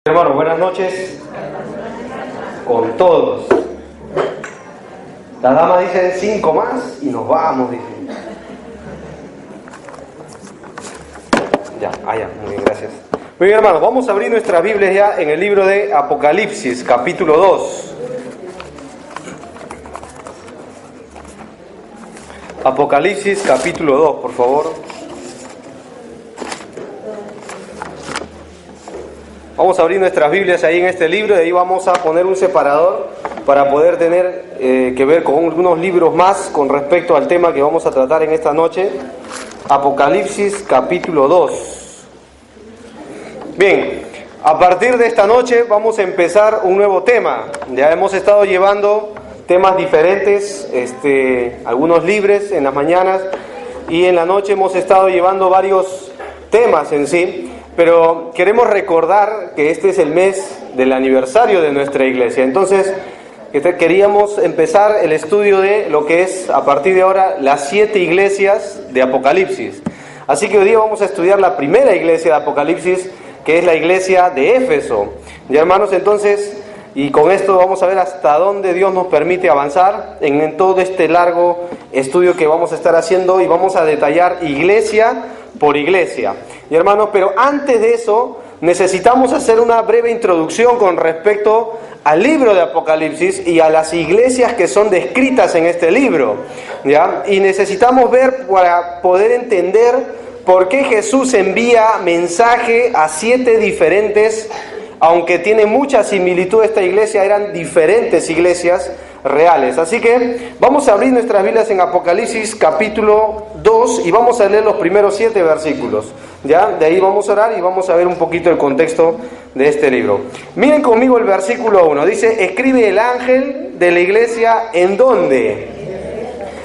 Hermanos, buenas noches con todos. La dama dice 5 más y nos vamos, dice. Ya, muy bien, gracias. Muy bien, hermanos, vamos a abrir nuestras Biblias ya en el libro de Apocalipsis, capítulo 2. Apocalipsis, capítulo 2, por favor. Vamos a abrir nuestras Biblias ahí en este libro y ahí vamos a poner un separador para poder tener que ver con unos libros más con respecto al tema que vamos a tratar en esta noche. Apocalipsis capítulo 2. Bien, a partir de esta noche vamos a empezar un nuevo tema. Ya hemos estado llevando temas diferentes, algunos libres en las mañanas y en la noche hemos estado llevando varios temas en sí. Pero queremos recordar que este es el mes del aniversario de nuestra iglesia. Entonces, queríamos empezar el estudio de lo que es, a partir de ahora, las 7 iglesias de Apocalipsis. Así que hoy día vamos a estudiar la primera iglesia de Apocalipsis, que es la iglesia de Éfeso. Ya, hermanos, entonces, y con esto vamos a ver hasta dónde Dios nos permite avanzar en todo este largo estudio que vamos a estar haciendo y vamos a detallar iglesia por iglesia. Y hermanos, pero antes de eso necesitamos hacer una breve introducción con respecto al libro de Apocalipsis y a las iglesias que son descritas en este libro, ¿ya? Y necesitamos ver para poder entender por qué Jesús envía mensaje a 7 diferentes, aunque tiene mucha similitud esta iglesia, eran diferentes iglesias reales. Así que vamos a abrir nuestras Biblias en Apocalipsis capítulo 2 y vamos a leer los primeros 7 versículos. Ya, de ahí vamos a orar y vamos a ver un poquito el contexto de este libro. Miren conmigo el versículo 1. Dice: escribe el ángel de la iglesia ¿en dónde?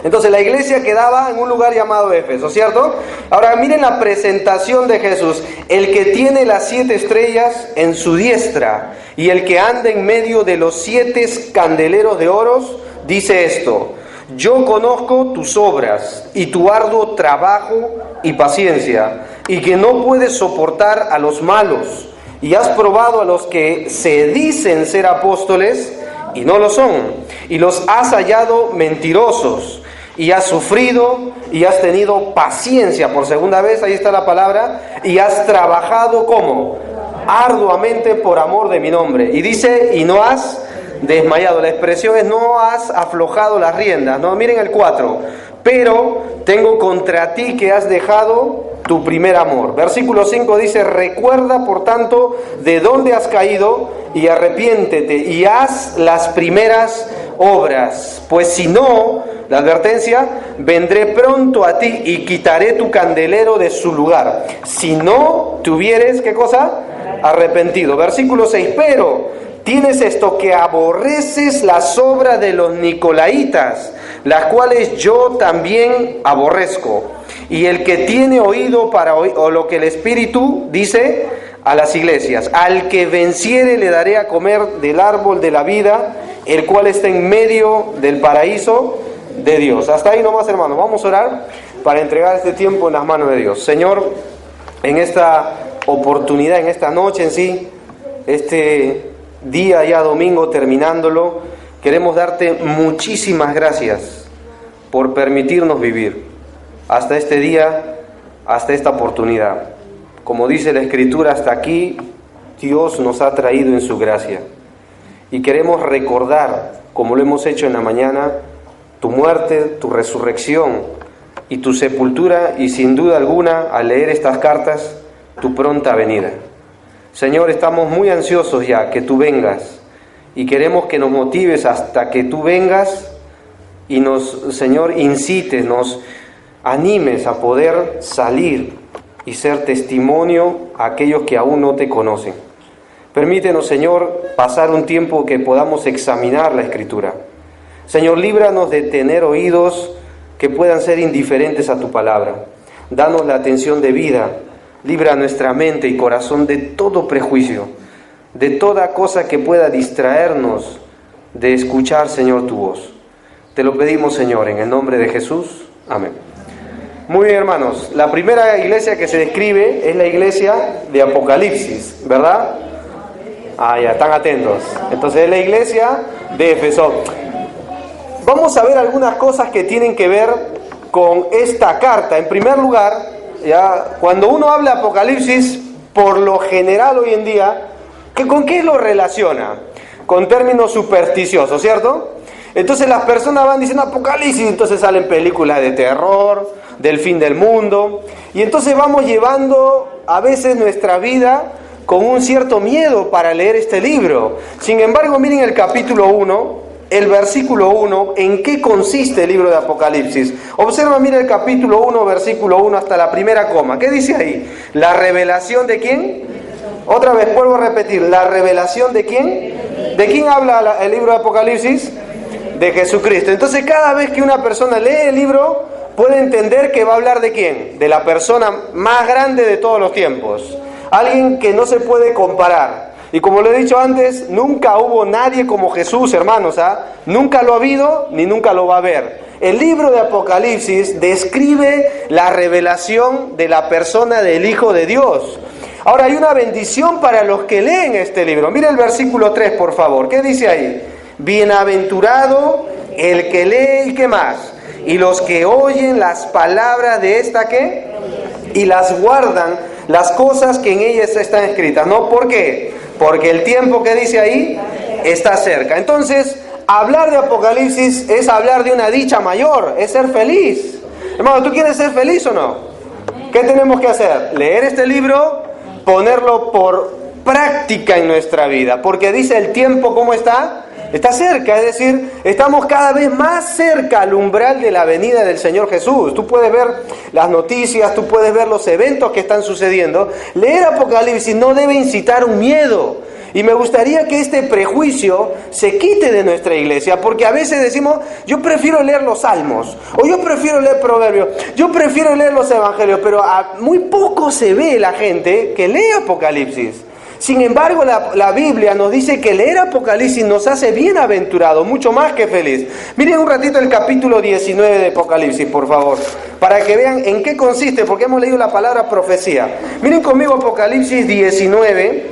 Entonces la iglesia quedaba en un lugar llamado Éfeso, ¿cierto? Ahora miren la presentación de Jesús. El que tiene las 7 estrellas en su diestra y el que anda en medio de los 7 candeleros de oros, dice esto: yo conozco tus obras y tu arduo trabajo y paciencia, y que no puedes soportar a los malos, y has probado a los que se dicen ser apóstoles y no lo son, y los has hallado mentirosos, y has sufrido y has tenido paciencia, por segunda vez, ahí está la palabra, y has trabajado ¿cómo? Arduamente por amor de mi nombre. Y dice, y no has desmayado. La expresión es no has aflojado las riendas, ¿no? Miren el 4. Pero tengo contra ti que has dejado tu primer amor. Versículo 5 dice: recuerda por tanto de dónde has caído y arrepiéntete y haz las primeras obras. Pues si no, la advertencia, vendré pronto a ti y quitaré tu candelero de su lugar. Si no te hubieres, ¿qué cosa? Arrepentido. Versículo 6, pero tienes esto, que aborreces las obras de los nicolaítas, las cuales yo también aborrezco. Y el que tiene oído para oír, o lo que el Espíritu dice a las iglesias: al que venciere le daré a comer del árbol de la vida, el cual está en medio del paraíso de Dios. Hasta ahí nomás, hermanos. Vamos a orar para entregar este tiempo en las manos de Dios. Señor, en esta oportunidad, en esta noche en sí, este día ya domingo terminándolo, queremos darte muchísimas gracias por permitirnos vivir hasta este día, hasta esta oportunidad. Como dice la Escritura, hasta aquí Dios nos ha traído en su gracia. Y queremos recordar, como lo hemos hecho en la mañana, tu muerte, tu resurrección y tu sepultura, y sin duda alguna, al leer estas cartas, tu pronta venida. Señor, estamos muy ansiosos ya que tú vengas y queremos que nos motives hasta que tú vengas y nos, Señor, incites, nos animes a poder salir y ser testimonio a aquellos que aún no te conocen. Permítenos, Señor, pasar un tiempo que podamos examinar la Escritura. Señor, líbranos de tener oídos que puedan ser indiferentes a tu palabra. Danos la atención debida. Libra nuestra mente y corazón de todo prejuicio, de toda cosa que pueda distraernos de escuchar, Señor, tu voz. Te lo pedimos, Señor, en el nombre de Jesús. Amén. Muy bien, hermanos. La primera iglesia que se describe es la iglesia de Apocalipsis, ¿verdad? Ah, ya, están atentos. Entonces es la iglesia de Éfeso. Vamos a ver algunas cosas que tienen que ver con esta carta. En primer lugar, ya, cuando uno habla de Apocalipsis, por lo general hoy en día, ¿con qué lo relaciona? Con términos supersticiosos, ¿cierto? Entonces las personas van diciendo Apocalipsis, entonces salen películas de terror, del fin del mundo, y entonces vamos llevando a veces nuestra vida con un cierto miedo para leer este libro. Sin embargo, miren el capítulo 1, el versículo 1, ¿en qué consiste el libro de Apocalipsis? Observa, mira el capítulo 1, versículo 1 hasta la primera coma. ¿Qué dice ahí? ¿La revelación de quién? Otra vez, vuelvo a repetir, ¿la revelación de quién? ¿De quién habla el libro de Apocalipsis? De Jesucristo. Entonces, cada vez que una persona lee el libro, puede entender que va a hablar de quién, de la persona más grande de todos los tiempos, alguien que no se puede comparar. Y como lo he dicho antes, nunca hubo nadie como Jesús, hermanos, nunca lo ha habido ni nunca lo va a haber. El libro de Apocalipsis describe la revelación de la persona del Hijo de Dios. Ahora, hay una bendición para los que leen este libro. Mira el versículo 3, por favor. ¿Qué dice ahí? Bienaventurado el que lee, ¿y qué más? Y los que oyen las palabras de esta, ¿qué? Y las guardan, las cosas que en ellas están escritas. ¿No? ¿Por qué? Porque el tiempo que dice ahí está cerca. Entonces, hablar de Apocalipsis es hablar de una dicha mayor, es ser feliz. Hermano, ¿tú quieres ser feliz o no? ¿Qué tenemos que hacer? Leer este libro, ponerlo por práctica en nuestra vida. Porque dice el tiempo, ¿cómo está? Está cerca, es decir, estamos cada vez más cerca al umbral de la venida del Señor Jesús. Tú puedes ver las noticias, tú puedes ver los eventos que están sucediendo. Leer Apocalipsis no debe incitar un miedo. Y me gustaría que este prejuicio se quite de nuestra iglesia, porque a veces decimos, yo prefiero leer los salmos, o yo prefiero leer proverbios, yo prefiero leer los evangelios, pero muy poco se ve la gente que lee Apocalipsis. Sin embargo, la Biblia nos dice que leer Apocalipsis nos hace bienaventurados, mucho más que feliz. Miren un ratito el capítulo 19 de Apocalipsis, por favor, para que vean en qué consiste, porque hemos leído la palabra profecía. Miren conmigo Apocalipsis 19,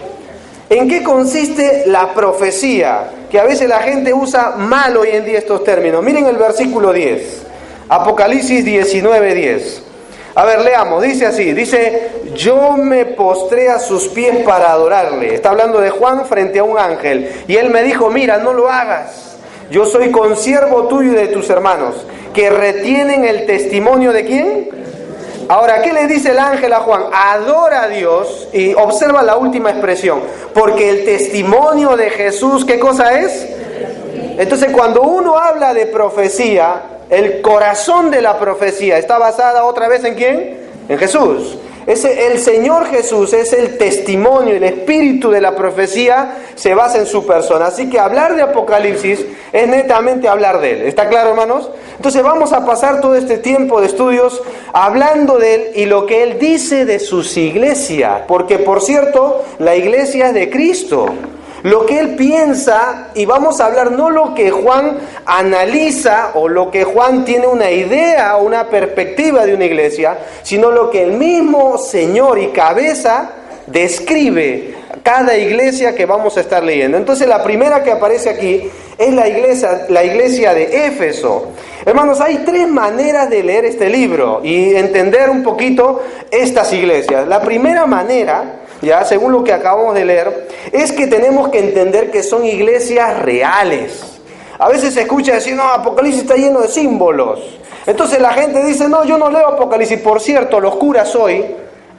en qué consiste la profecía, que a veces la gente usa mal hoy en día estos términos. Miren el versículo 10, Apocalipsis 19, 10. A ver, leamos, dice así, dice, yo me postré a sus pies para adorarle. Está hablando de Juan frente a un ángel. Y él me dijo, mira, no lo hagas. Yo soy consiervo tuyo y de tus hermanos, que retienen el testimonio de ¿quién? Ahora, ¿qué le dice el ángel a Juan? Adora a Dios, y observa la última expresión, porque el testimonio de Jesús, ¿qué cosa es? Entonces, cuando uno habla de profecía, el corazón de la profecía está basada otra vez ¿en quién? En Jesús. El Señor Jesús es el testimonio, el espíritu de la profecía se basa en su persona. Así que hablar de Apocalipsis es netamente hablar de Él. ¿Está claro, hermanos? Entonces vamos a pasar todo este tiempo de estudios hablando de Él y lo que Él dice de sus iglesias. Porque, por cierto, la iglesia es de Cristo. Lo que Él piensa, y vamos a hablar no lo que Juan analiza o lo que Juan tiene una idea o una perspectiva de una iglesia, sino lo que el mismo Señor y cabeza describe cada iglesia que vamos a estar leyendo. Entonces la primera que aparece aquí es la iglesia de Éfeso. Hermanos, hay tres maneras de leer este libro y entender un poquito estas iglesias. La primera manera, ya según lo que acabamos de leer, es que tenemos que entender que son iglesias reales. A veces se escucha decir, no, Apocalipsis está lleno de símbolos. Entonces la gente dice, no, yo no leo Apocalipsis. Por cierto, los curas hoy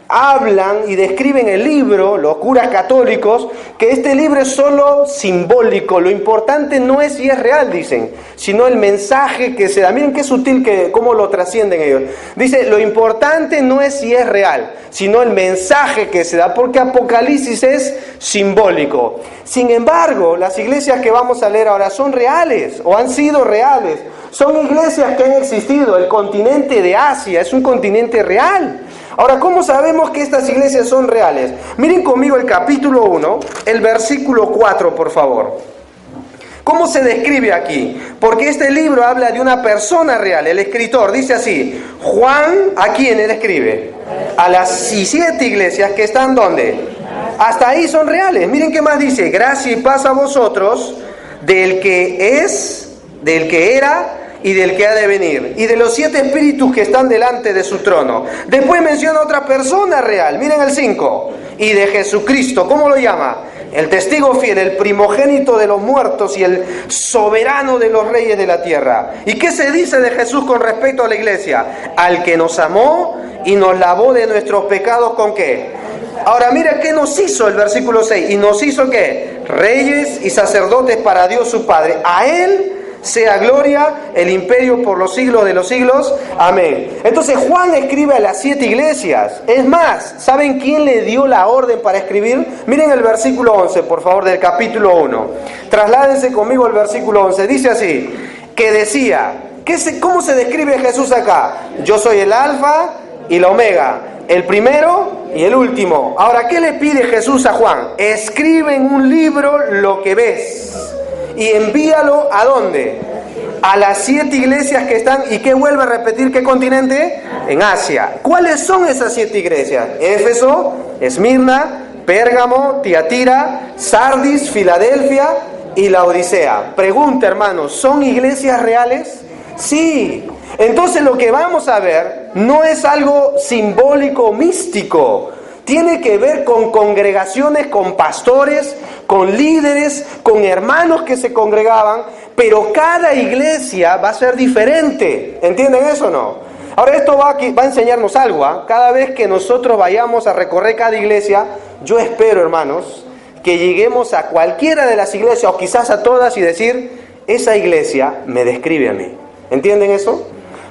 hablan y describen el libro, los curas católicos, que este libro es solo simbólico. Lo importante no es si es real, dicen, sino el mensaje que se da. Miren qué sutil cómo lo trascienden ellos. Dice, lo importante no es si es real, sino el mensaje que se da, porque Apocalipsis es simbólico. Sin embargo, las iglesias que vamos a leer ahora son reales, o han sido reales. Son iglesias que han existido. El continente de Asia es un continente real. Ahora, ¿cómo sabemos que estas iglesias son reales? Miren conmigo el capítulo 1, el versículo 4, por favor. ¿Cómo se describe aquí? Porque este libro habla de una persona real. El escritor dice así, Juan, ¿a quién él escribe? A las 7 iglesias que están ¿dónde? Hasta ahí son reales. Miren qué más dice: gracia y paz a vosotros, del que es, del que era y del que ha de venir, y de los 7 espíritus que están delante de su trono. Después menciona otra persona real. Miren el 5. Y de Jesucristo, ¿cómo lo llama? El testigo fiel, el primogénito de los muertos y el soberano de los reyes de la tierra. ¿Y qué se dice de Jesús con respecto a la iglesia? Al que nos amó y nos lavó de nuestros pecados, ¿con qué? Ahora mira qué nos hizo el versículo 6. ¿Y nos hizo qué? Reyes y sacerdotes para Dios su Padre. A Él sea gloria, el imperio por los siglos de los siglos. Amén. Entonces Juan escribe a las 7 iglesias. Es más, ¿saben quién le dio la orden para escribir? Miren el versículo 11, por favor, del capítulo 1. Trasládense conmigo al versículo 11. Dice así, que decía, ¿cómo se describe Jesús acá? Yo soy el alfa y la omega, el primero y el último. Ahora, ¿qué le pide Jesús a Juan? Escribe en un libro lo que ves y envíalo ¿a dónde? A las 7 iglesias que están, ¿y qué vuelve a repetir? ¿Qué continente? En Asia. ¿Cuáles son esas 7 iglesias? Éfeso, Esmirna, Pérgamo, Tiatira, Sardis, Filadelfia y Laodicea. Pregunta, hermanos, ¿son iglesias reales? Sí. Entonces lo que vamos a ver no es algo simbólico o místico. Tiene que ver con congregaciones, con pastores, con líderes, con hermanos que se congregaban, pero cada iglesia va a ser diferente. ¿Entienden eso o no? Ahora esto va a enseñarnos algo, ¿eh? Cada vez que nosotros vayamos a recorrer cada iglesia, yo espero, hermanos, que lleguemos a cualquiera de las iglesias, o quizás a todas, y decir, esa iglesia me describe a mí. ¿Entienden eso?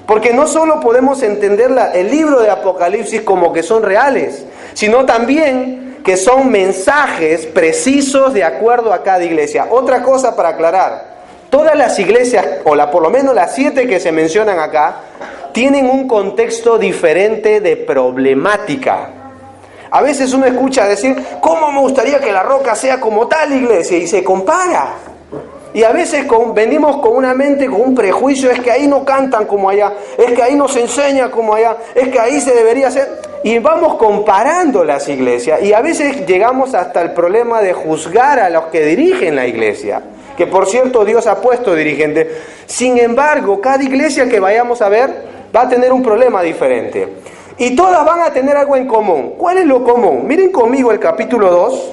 Porque no solo podemos entender el libro de Apocalipsis como que son reales, sino también que son mensajes precisos de acuerdo a cada iglesia. Otra cosa para aclarar, todas las iglesias, por lo menos las 7 que se mencionan acá, tienen un contexto diferente de problemática. A veces uno escucha decir, ¿cómo me gustaría que La Roca sea como tal iglesia? Y se compara. Y a veces venimos con una mente, con un prejuicio, es que ahí no cantan como allá, es que ahí no se enseña como allá, es que ahí se debería hacer. Y vamos comparando las iglesias y a veces llegamos hasta el problema de juzgar a los que dirigen la iglesia, que por cierto Dios ha puesto dirigentes. Sin embargo, cada iglesia que vayamos a ver va a tener un problema diferente. Y todas van a tener algo en común. ¿Cuál es lo común? Miren conmigo el capítulo 2.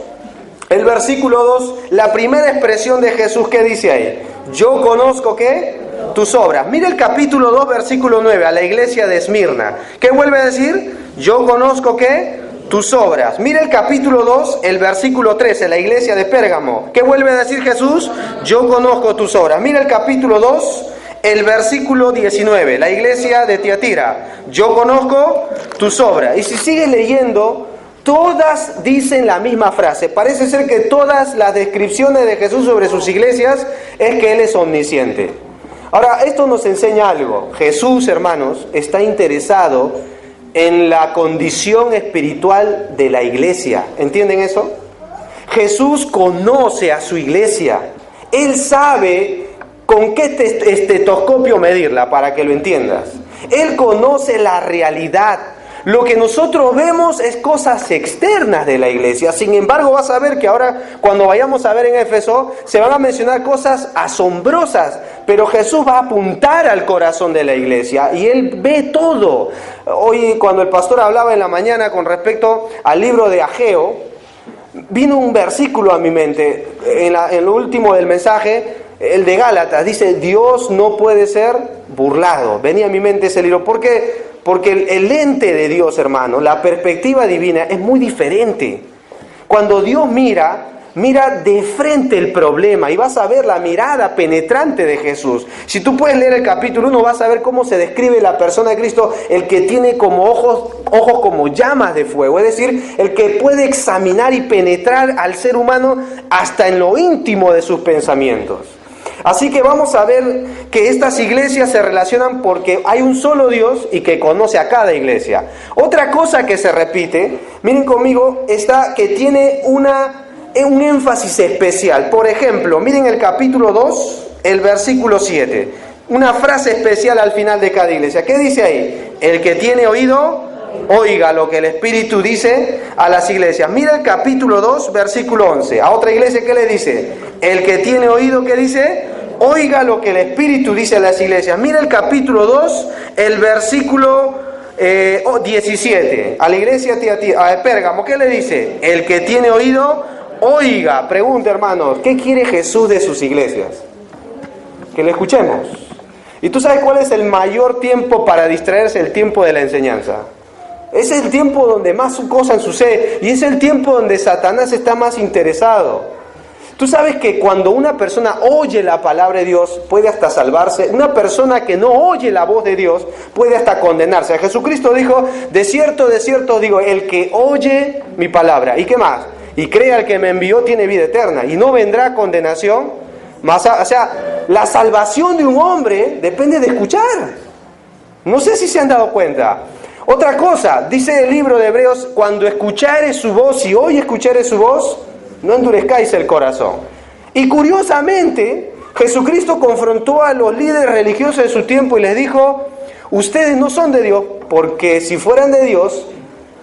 El versículo 2, la primera expresión de Jesús, ¿qué dice ahí? Yo conozco, ¿qué? Tus obras. Mira el capítulo 2, versículo 9, a la iglesia de Esmirna. ¿Qué vuelve a decir? Yo conozco, ¿qué? Tus obras. Mira el capítulo 2, el versículo 13, la iglesia de Pérgamo. ¿Qué vuelve a decir Jesús? Yo conozco tus obras. Mira el capítulo 2, el versículo 19, la iglesia de Tiatira. Yo conozco tus obras. Y si sigues leyendo, todas dicen la misma frase. Parece ser que todas las descripciones de Jesús sobre sus iglesias es que Él es omnisciente. Ahora, esto nos enseña algo. Jesús, hermanos, está interesado en la condición espiritual de la iglesia. ¿Entienden eso? Jesús conoce a su iglesia. Él sabe con qué estetoscopio medirla, para que lo entiendas. Él conoce la realidad. Lo que nosotros vemos es cosas externas de la iglesia. Sin embargo, vas a ver que ahora, cuando vayamos a ver en Éfeso, se van a mencionar cosas asombrosas. Pero Jesús va a apuntar al corazón de la iglesia y Él ve todo. Hoy, cuando el pastor hablaba en la mañana con respecto al libro de Ageo, vino un versículo a mi mente. En lo último del mensaje, el de Gálatas, dice, Dios no puede ser burlado. Venía a mi mente ese libro. ¿Por qué? Porque el lente de Dios, hermano, la perspectiva divina es muy diferente. Cuando Dios mira de frente el problema y vas a ver la mirada penetrante de Jesús. Si tú puedes leer el capítulo 1, vas a ver cómo se describe la persona de Cristo, el que tiene como ojos como llamas de fuego. Es decir, el que puede examinar y penetrar al ser humano hasta en lo íntimo de sus pensamientos. Así que vamos a ver que estas iglesias se relacionan porque hay un solo Dios y que conoce a cada iglesia. Otra cosa que se repite, miren conmigo, está que tiene un énfasis especial. Por ejemplo, miren el capítulo 2, el versículo 7. Una frase especial al final de cada iglesia. ¿Qué dice ahí? El que tiene oído, oiga lo que el Espíritu dice a las iglesias. Mira el capítulo 2, versículo 11. A otra iglesia, ¿qué le dice? El que tiene oído, ¿qué dice? Oiga lo que el Espíritu dice a las iglesias. Mira el capítulo 2, el versículo 17. A la iglesia a Pérgamo, ¿qué le dice? El que tiene oído, oiga. Pregunta, hermanos, ¿qué quiere Jesús de sus iglesias? Que le escuchemos. ¿Y tú sabes cuál es el mayor tiempo para distraerse? El tiempo de la enseñanza. Es el tiempo donde más cosas suceden y es el tiempo donde Satanás está más interesado. Tú sabes que cuando una persona oye la palabra de Dios puede hasta salvarse. Una persona que no oye la voz de Dios puede hasta condenarse. Jesucristo dijo, de cierto os digo, el que oye mi palabra. ¿Y qué más? Y cree al que me envió tiene vida eterna y no vendrá condenación. O sea, la salvación de un hombre depende de escuchar. No sé si se han dado cuenta. Otra cosa, dice el libro de Hebreos, cuando escuchares su voz, si hoy escuchares su voz, no endurezcáis el corazón. Y curiosamente, Jesucristo confrontó a los líderes religiosos de su tiempo y les dijo, ustedes no son de Dios, porque si fueran de Dios,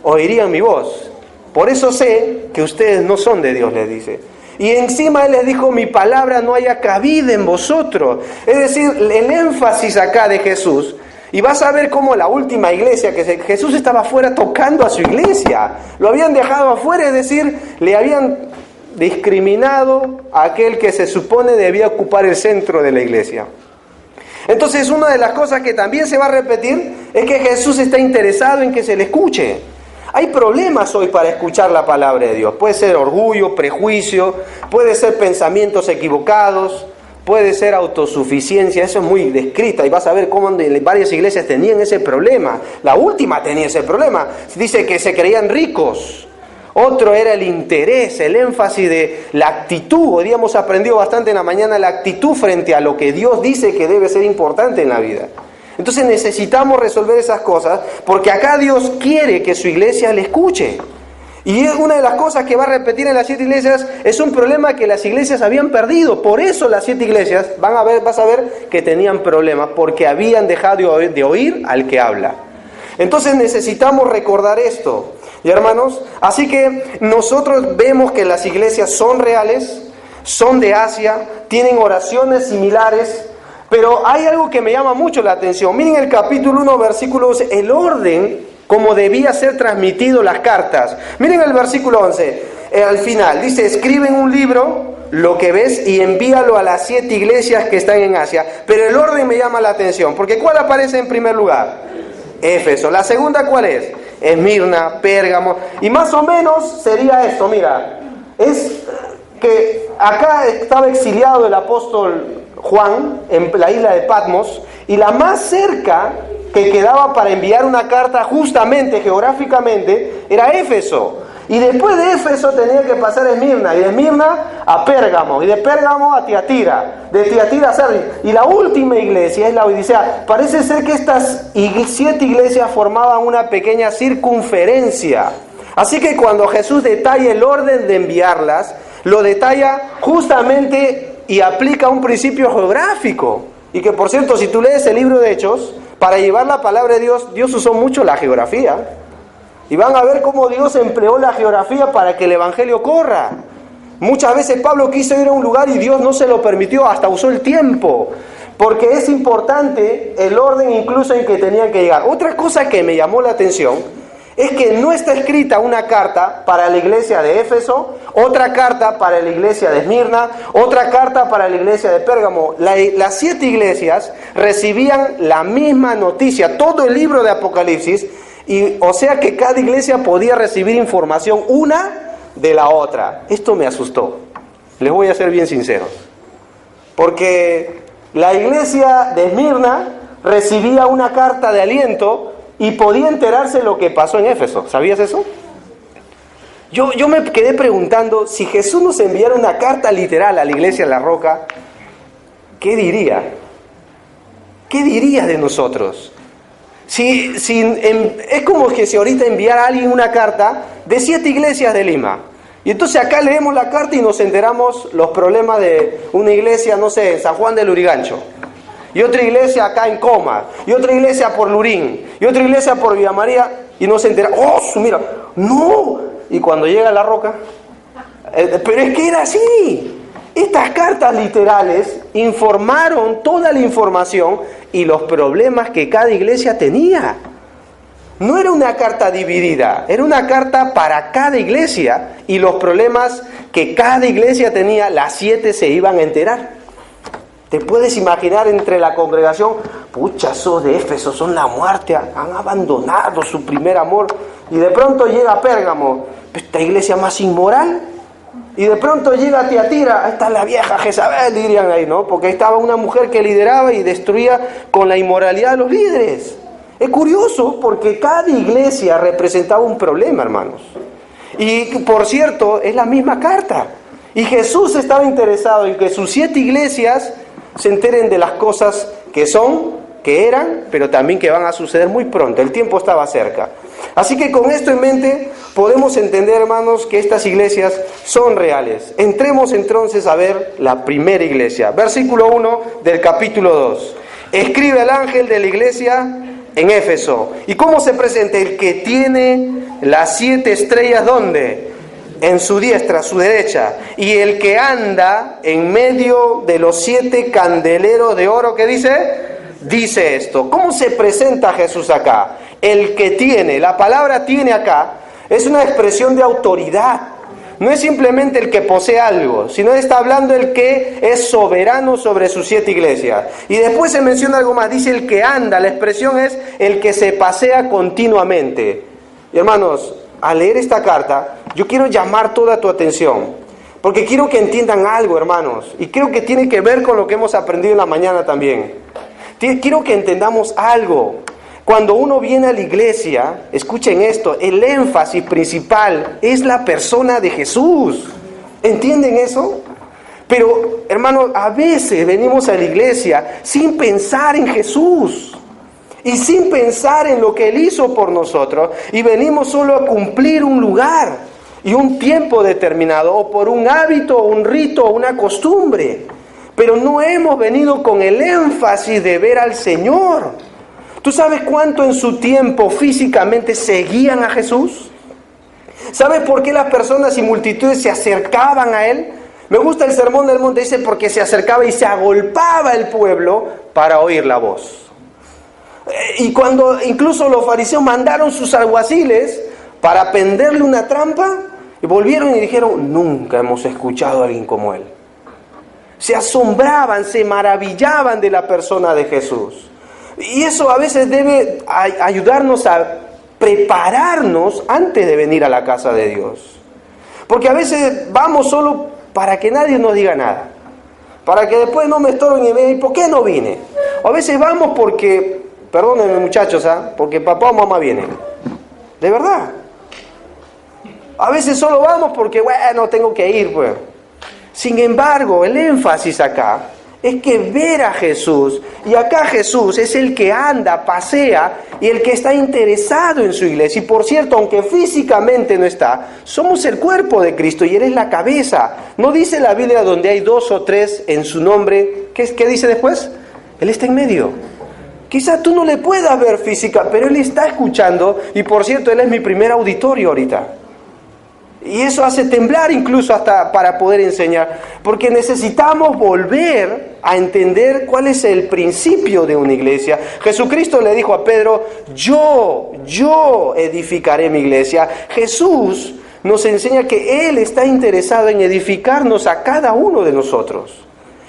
oirían mi voz. Por eso sé que ustedes no son de Dios, les dice. Y encima Él les dijo, mi palabra no haya cabida en vosotros. Es decir, el énfasis acá de Jesús. Y vas a ver cómo la última iglesia, Jesús estaba afuera tocando a su iglesia. Lo habían dejado afuera, es decir, le habían discriminado a aquel que se supone debía ocupar el centro de la iglesia. Entonces, una de las cosas que también se va a repetir es que Jesús está interesado en que se le escuche. Hay problemas hoy para escuchar la palabra de Dios. Puede ser orgullo, prejuicio, puede ser pensamientos equivocados, puede ser autosuficiencia. Eso es muy descrita y vas a ver cómo varias iglesias tenían ese problema. La última tenía ese problema. Dice que se creían ricos. Otro era el interés, el énfasis de la actitud. Hoy día hemos aprendido bastante en la mañana la actitud frente a lo que Dios dice que debe ser importante en la vida. Entonces necesitamos resolver esas cosas porque acá Dios quiere que su iglesia le escuche. Y es una de las cosas que va a repetir en las 7 iglesias, es un problema que las iglesias habían perdido. Por eso las 7 iglesias, vas a ver que tenían problemas, porque habían dejado de oír al que habla. Entonces necesitamos recordar esto, y hermanos, así que nosotros vemos que las iglesias son reales, son de Asia, tienen oraciones similares. Pero hay algo que me llama mucho la atención. Miren el capítulo 1, versículo 11, el orden como debía ser transmitido las cartas. Miren el versículo 11, al final, dice, escribe en un libro lo que ves y envíalo a las 7 iglesias que están en Asia. Pero el orden me llama la atención, porque ¿cuál aparece en primer lugar? Éfeso. La segunda, ¿cuál es? Esmirna, Pérgamo. Y más o menos sería esto, mira, es que acá estaba exiliado el apóstol Juan en la isla de Patmos y la más cerca que quedaba para enviar una carta justamente geográficamente era Éfeso, y después de Éfeso tenía que pasar a Esmirna, y de Esmirna a Pérgamo, y de Pérgamo a Tiatira, de Tiatira a Sardis, y la última iglesia es la Odisea. Parece ser que estas 7 iglesias formaban una pequeña circunferencia, así que cuando Jesús detalla el orden de enviarlas, lo detalla justamente y aplica un principio geográfico. Y que, por cierto, si tú lees el libro de Hechos, para llevar la palabra de Dios, Dios usó mucho la geografía. Y van a ver cómo Dios empleó la geografía para que el evangelio corra. Muchas veces Pablo quiso ir a un lugar y Dios no se lo permitió, hasta usó el tiempo. Porque es importante el orden incluso en que tenían que llegar. Otra cosa que me llamó la atención es que no está escrita una carta para la iglesia de Éfeso, otra carta para la iglesia de Esmirna, otra carta para la iglesia de Pérgamo. Las 7 iglesias recibían la misma noticia, todo el libro de Apocalipsis, y o sea que cada iglesia podía recibir información una de la otra. Esto me asustó, les voy a ser bien sinceros, porque la iglesia de Esmirna recibía una carta de aliento y podía enterarse lo que pasó en Éfeso. ¿Sabías eso? Yo me quedé preguntando, si Jesús nos enviara una carta literal a la iglesia de la Roca, ¿qué diría? ¿Qué diría de nosotros? Es como que si ahorita enviara a alguien una carta de 7 iglesias de Lima. Y entonces acá leemos la carta y nos enteramos los problemas de una iglesia, no sé, en San Juan del Lurigancho. Y otra iglesia acá en Coma, y otra iglesia por Lurín, y otra iglesia por Villa María. y no se entera. ¡Oh, mira! ¡No! Y cuando llega a la roca, pero es que era así. Estas cartas literales informaron toda la información y los problemas que cada iglesia tenía. No era una carta dividida, era una carta para cada iglesia y los problemas que cada iglesia tenía, las 7 se iban a enterar. ¿Te puedes imaginar entre la congregación? Pucha, esos de Éfeso son la muerte, han abandonado su primer amor. Y de pronto llega Pérgamo, esta iglesia más inmoral. Y de pronto llega Tiatira, esta es la vieja Jezabel, dirían ahí, ¿no? Porque ahí estaba una mujer que lideraba y destruía con la inmoralidad de los líderes. Es curioso porque cada iglesia representaba un problema, hermanos. Y por cierto, es la misma carta. Y Jesús estaba interesado en que sus 7 iglesias se enteren de las cosas que son, que eran, pero también que van a suceder muy pronto. El tiempo estaba cerca. Así que con esto en mente podemos entender, hermanos, que estas iglesias son reales. Entremos entonces a ver la primera iglesia. Versículo 1 del capítulo 2. Escribe al ángel de la iglesia en Éfeso. ¿Y cómo se presenta? El que tiene las 7 estrellas, ¿dónde? En su diestra, su derecha. Y el que anda en medio de los 7 candeleros de oro, ¿qué dice? Dice esto. ¿Cómo se presenta Jesús acá? El que tiene, la palabra tiene acá, es una expresión de autoridad. No es simplemente el que posee algo, sino está hablando el que es soberano sobre sus 7 iglesias. Y después se menciona algo más, dice el que anda, la expresión es el que se pasea continuamente. Y hermanos, al leer esta carta, yo quiero llamar toda tu atención, porque quiero que entiendan algo, hermanos, y creo que tiene que ver con lo que hemos aprendido en la mañana también. Quiero que entendamos algo. Cuando uno viene a la iglesia, escuchen esto, el énfasis principal es la persona de Jesús. ¿Entienden eso? Pero, hermanos, a veces venimos a la iglesia sin pensar en Jesús y sin pensar en lo que Él hizo por nosotros, y venimos solo a cumplir un lugar y un tiempo determinado, o por un hábito, un rito, o una costumbre. Pero no hemos venido con el énfasis de ver al Señor. ¿Tú sabes cuánto en su tiempo físicamente seguían a Jesús? ¿Sabes por qué las personas y multitudes se acercaban a Él? Me gusta el Sermón del Monte, dice, porque se acercaba y se agolpaba el pueblo para oír la voz. Y cuando incluso los fariseos mandaron sus alguaciles para tenderle una trampa, y volvieron y dijeron, nunca hemos escuchado a alguien como Él. Se asombraban, se maravillaban de la persona de Jesús. Y eso a veces debe ayudarnos a prepararnos antes de venir a la casa de Dios. Porque a veces vamos solo para que nadie nos diga nada. Para que después no me estorben y me digan, ¿por qué no vine? O a veces vamos porque, perdónenme muchachos, porque papá o mamá vienen. De verdad. A veces solo vamos porque, bueno, tengo que ir, pues. Sin embargo, el énfasis acá es que ver a Jesús, y acá Jesús es el que anda, pasea, y el que está interesado en su iglesia. Y por cierto, aunque físicamente no está, somos el cuerpo de Cristo y Él es la cabeza. ¿No dice la Biblia donde hay 2 o 3 en su nombre? ¿Qué dice después? Él está en medio. Quizá tú no le puedas ver física, pero Él está escuchando, y por cierto, Él es mi primer auditorio ahorita. Y eso hace temblar incluso hasta para poder enseñar, porque necesitamos volver a entender cuál es el principio de una iglesia. Jesucristo le dijo a Pedro, yo edificaré mi iglesia. Jesús nos enseña que Él está interesado en edificarnos a cada uno de nosotros.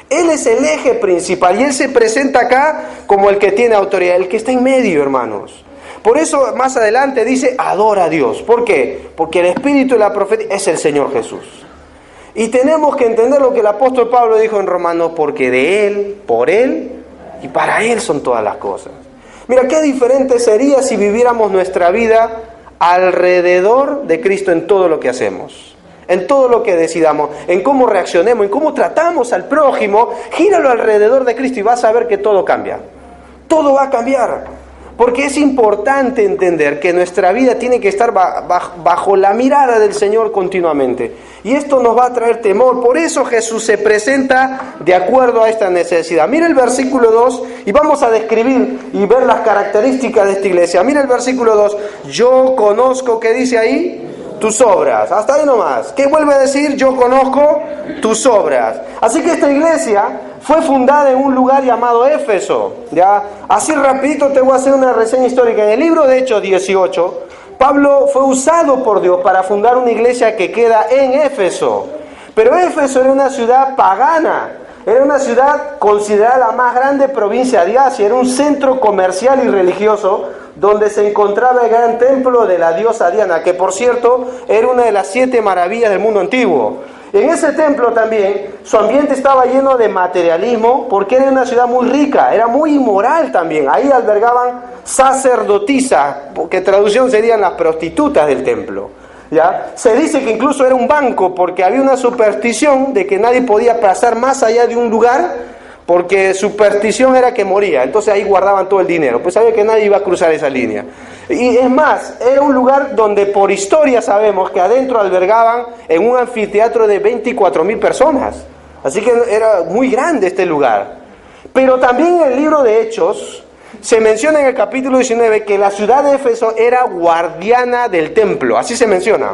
Él es el eje principal y Él se presenta acá como el que tiene autoridad, el que está en medio, hermanos. Por eso más adelante dice, adora a Dios. ¿Por qué? Porque el espíritu de la profecía es el Señor Jesús. Y tenemos que entender lo que el apóstol Pablo dijo en Romanos, porque de Él, por Él y para Él son todas las cosas. Mira, qué diferente sería si viviéramos nuestra vida alrededor de Cristo en todo lo que hacemos, en todo lo que decidamos, en cómo reaccionemos, en cómo tratamos al prójimo. Gíralo alrededor de Cristo y vas a ver que todo cambia. Todo va a cambiar. Porque es importante entender que nuestra vida tiene que estar bajo la mirada del Señor continuamente. Y esto nos va a traer temor. Por eso Jesús se presenta de acuerdo a esta necesidad. Mira el versículo 2 y vamos a describir y ver las características de esta iglesia. Mira el versículo 2. Yo conozco, ¿qué dice ahí? Tus obras. Hasta ahí nomás. ¿Qué vuelve a decir? Yo conozco tus obras. Así que esta iglesia fue fundada en un lugar llamado Éfeso. ¿Ya? Así rapidito te voy a hacer una reseña histórica. En el libro de Hechos 18, Pablo fue usado por Dios para fundar una iglesia que queda en Éfeso. Pero Éfeso era una ciudad pagana. Era una ciudad considerada la más grande provincia de Asia. Era un centro comercial y religioso donde se encontraba el gran templo de la diosa Diana, que por cierto era una de las 7 maravillas del mundo antiguo. En ese templo también su ambiente estaba lleno de materialismo porque era una ciudad muy rica, era muy inmoral también. Ahí albergaban sacerdotisas, que traducción serían las prostitutas del templo. ¿Ya? Se dice que incluso era un banco porque había una superstición de que nadie podía pasar más allá de un lugar porque superstición era que moría, entonces ahí guardaban todo el dinero, pues sabía que nadie iba a cruzar esa línea. Y es más, era un lugar donde por historia sabemos que adentro albergaban en un anfiteatro de 24.000 personas, así que era muy grande este lugar. Pero también en el libro de Hechos se menciona en el capítulo 19 que la ciudad de Éfeso era guardiana del templo, así se menciona.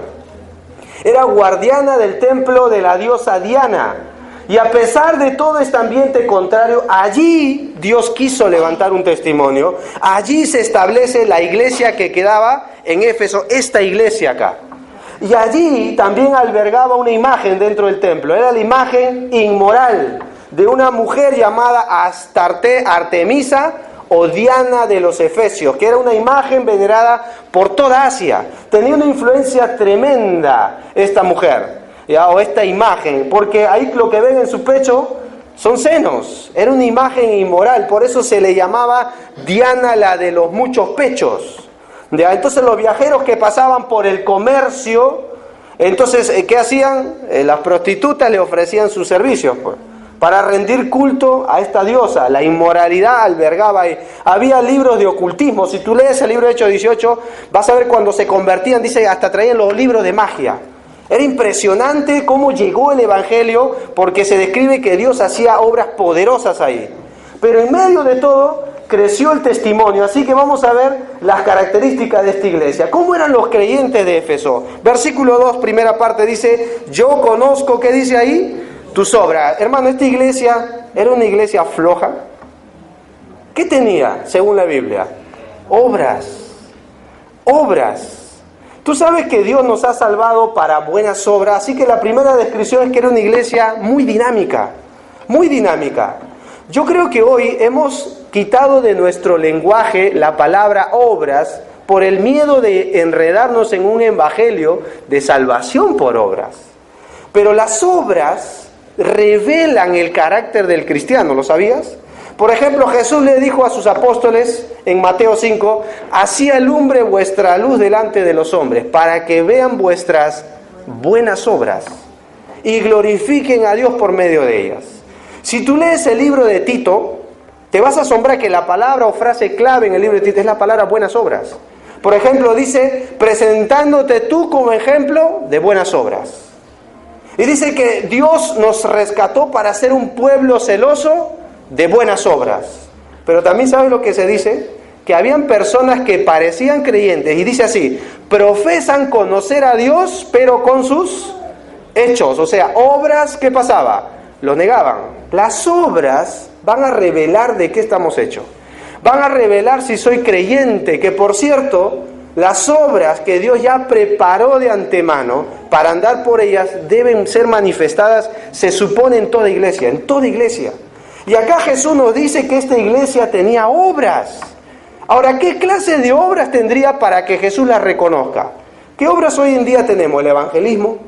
Era guardiana del templo de la diosa Diana. Y a pesar de todo este ambiente contrario, allí Dios quiso levantar un testimonio. Allí se establece la iglesia que quedaba en Éfeso, esta iglesia acá. Y allí también albergaba una imagen dentro del templo. Era la imagen inmoral de una mujer llamada Astarte, Artemisa o Diana de los Efesios, que era una imagen venerada por toda Asia. Tenía una influencia tremenda esta mujer. ¿Ya? O esta imagen, porque ahí lo que ven en su pecho son senos, era una imagen inmoral, por eso se le llamaba Diana la de los muchos pechos. ¿Ya? Entonces los viajeros que pasaban por el comercio, entonces ¿qué hacían? Las prostitutas le ofrecían sus servicios, pues, para rendir culto a esta diosa. La inmoralidad albergaba ahí. Había libros de ocultismo, si tú lees el libro de Hechos 18, vas a ver cuando se convertían, dice, hasta traían los libros de magia. Era impresionante cómo llegó el Evangelio, porque se describe que Dios hacía obras poderosas ahí. Pero en medio de todo creció el testimonio, así que vamos a ver las características de esta iglesia. ¿Cómo eran los creyentes de Éfeso? Versículo 2, primera parte, dice, yo conozco, ¿qué dice ahí? Tus obras. Hermano, esta iglesia era una iglesia floja. ¿Qué tenía, según la Biblia? Obras. Obras. Tú sabes que Dios nos ha salvado para buenas obras, así que la primera descripción es que era una iglesia muy dinámica, muy dinámica. Yo creo que hoy hemos quitado de nuestro lenguaje la palabra obras por el miedo de enredarnos en un evangelio de salvación por obras. Pero las obras revelan el carácter del cristiano, ¿lo sabías? Por ejemplo, Jesús le dijo a sus apóstoles en Mateo 5, así alumbre vuestra luz delante de los hombres, para que vean vuestras buenas obras y glorifiquen a Dios por medio de ellas. Si tú lees el libro de Tito, te vas a asombrar que la palabra o frase clave en el libro de Tito es la palabra buenas obras. Por ejemplo, dice, presentándote tú como ejemplo de buenas obras. Y dice que Dios nos rescató para ser un pueblo celoso de buenas obras. Pero también ¿sabes lo que se dice? Que habían personas que parecían creyentes, y dice así, profesan conocer a Dios, pero con sus hechos, o sea, obras, ¿qué pasaba? Los negaban. Las obras van a revelar de qué estamos hechos. Van a revelar si soy creyente, que por cierto, las obras que Dios ya preparó de antemano para andar por ellas deben ser manifestadas, se supone, en toda iglesia, en toda iglesia. Y acá Jesús nos dice que esta iglesia tenía obras. Ahora, ¿qué clase de obras tendría para que Jesús las reconozca? ¿Qué obras hoy en día tenemos? El evangelismo,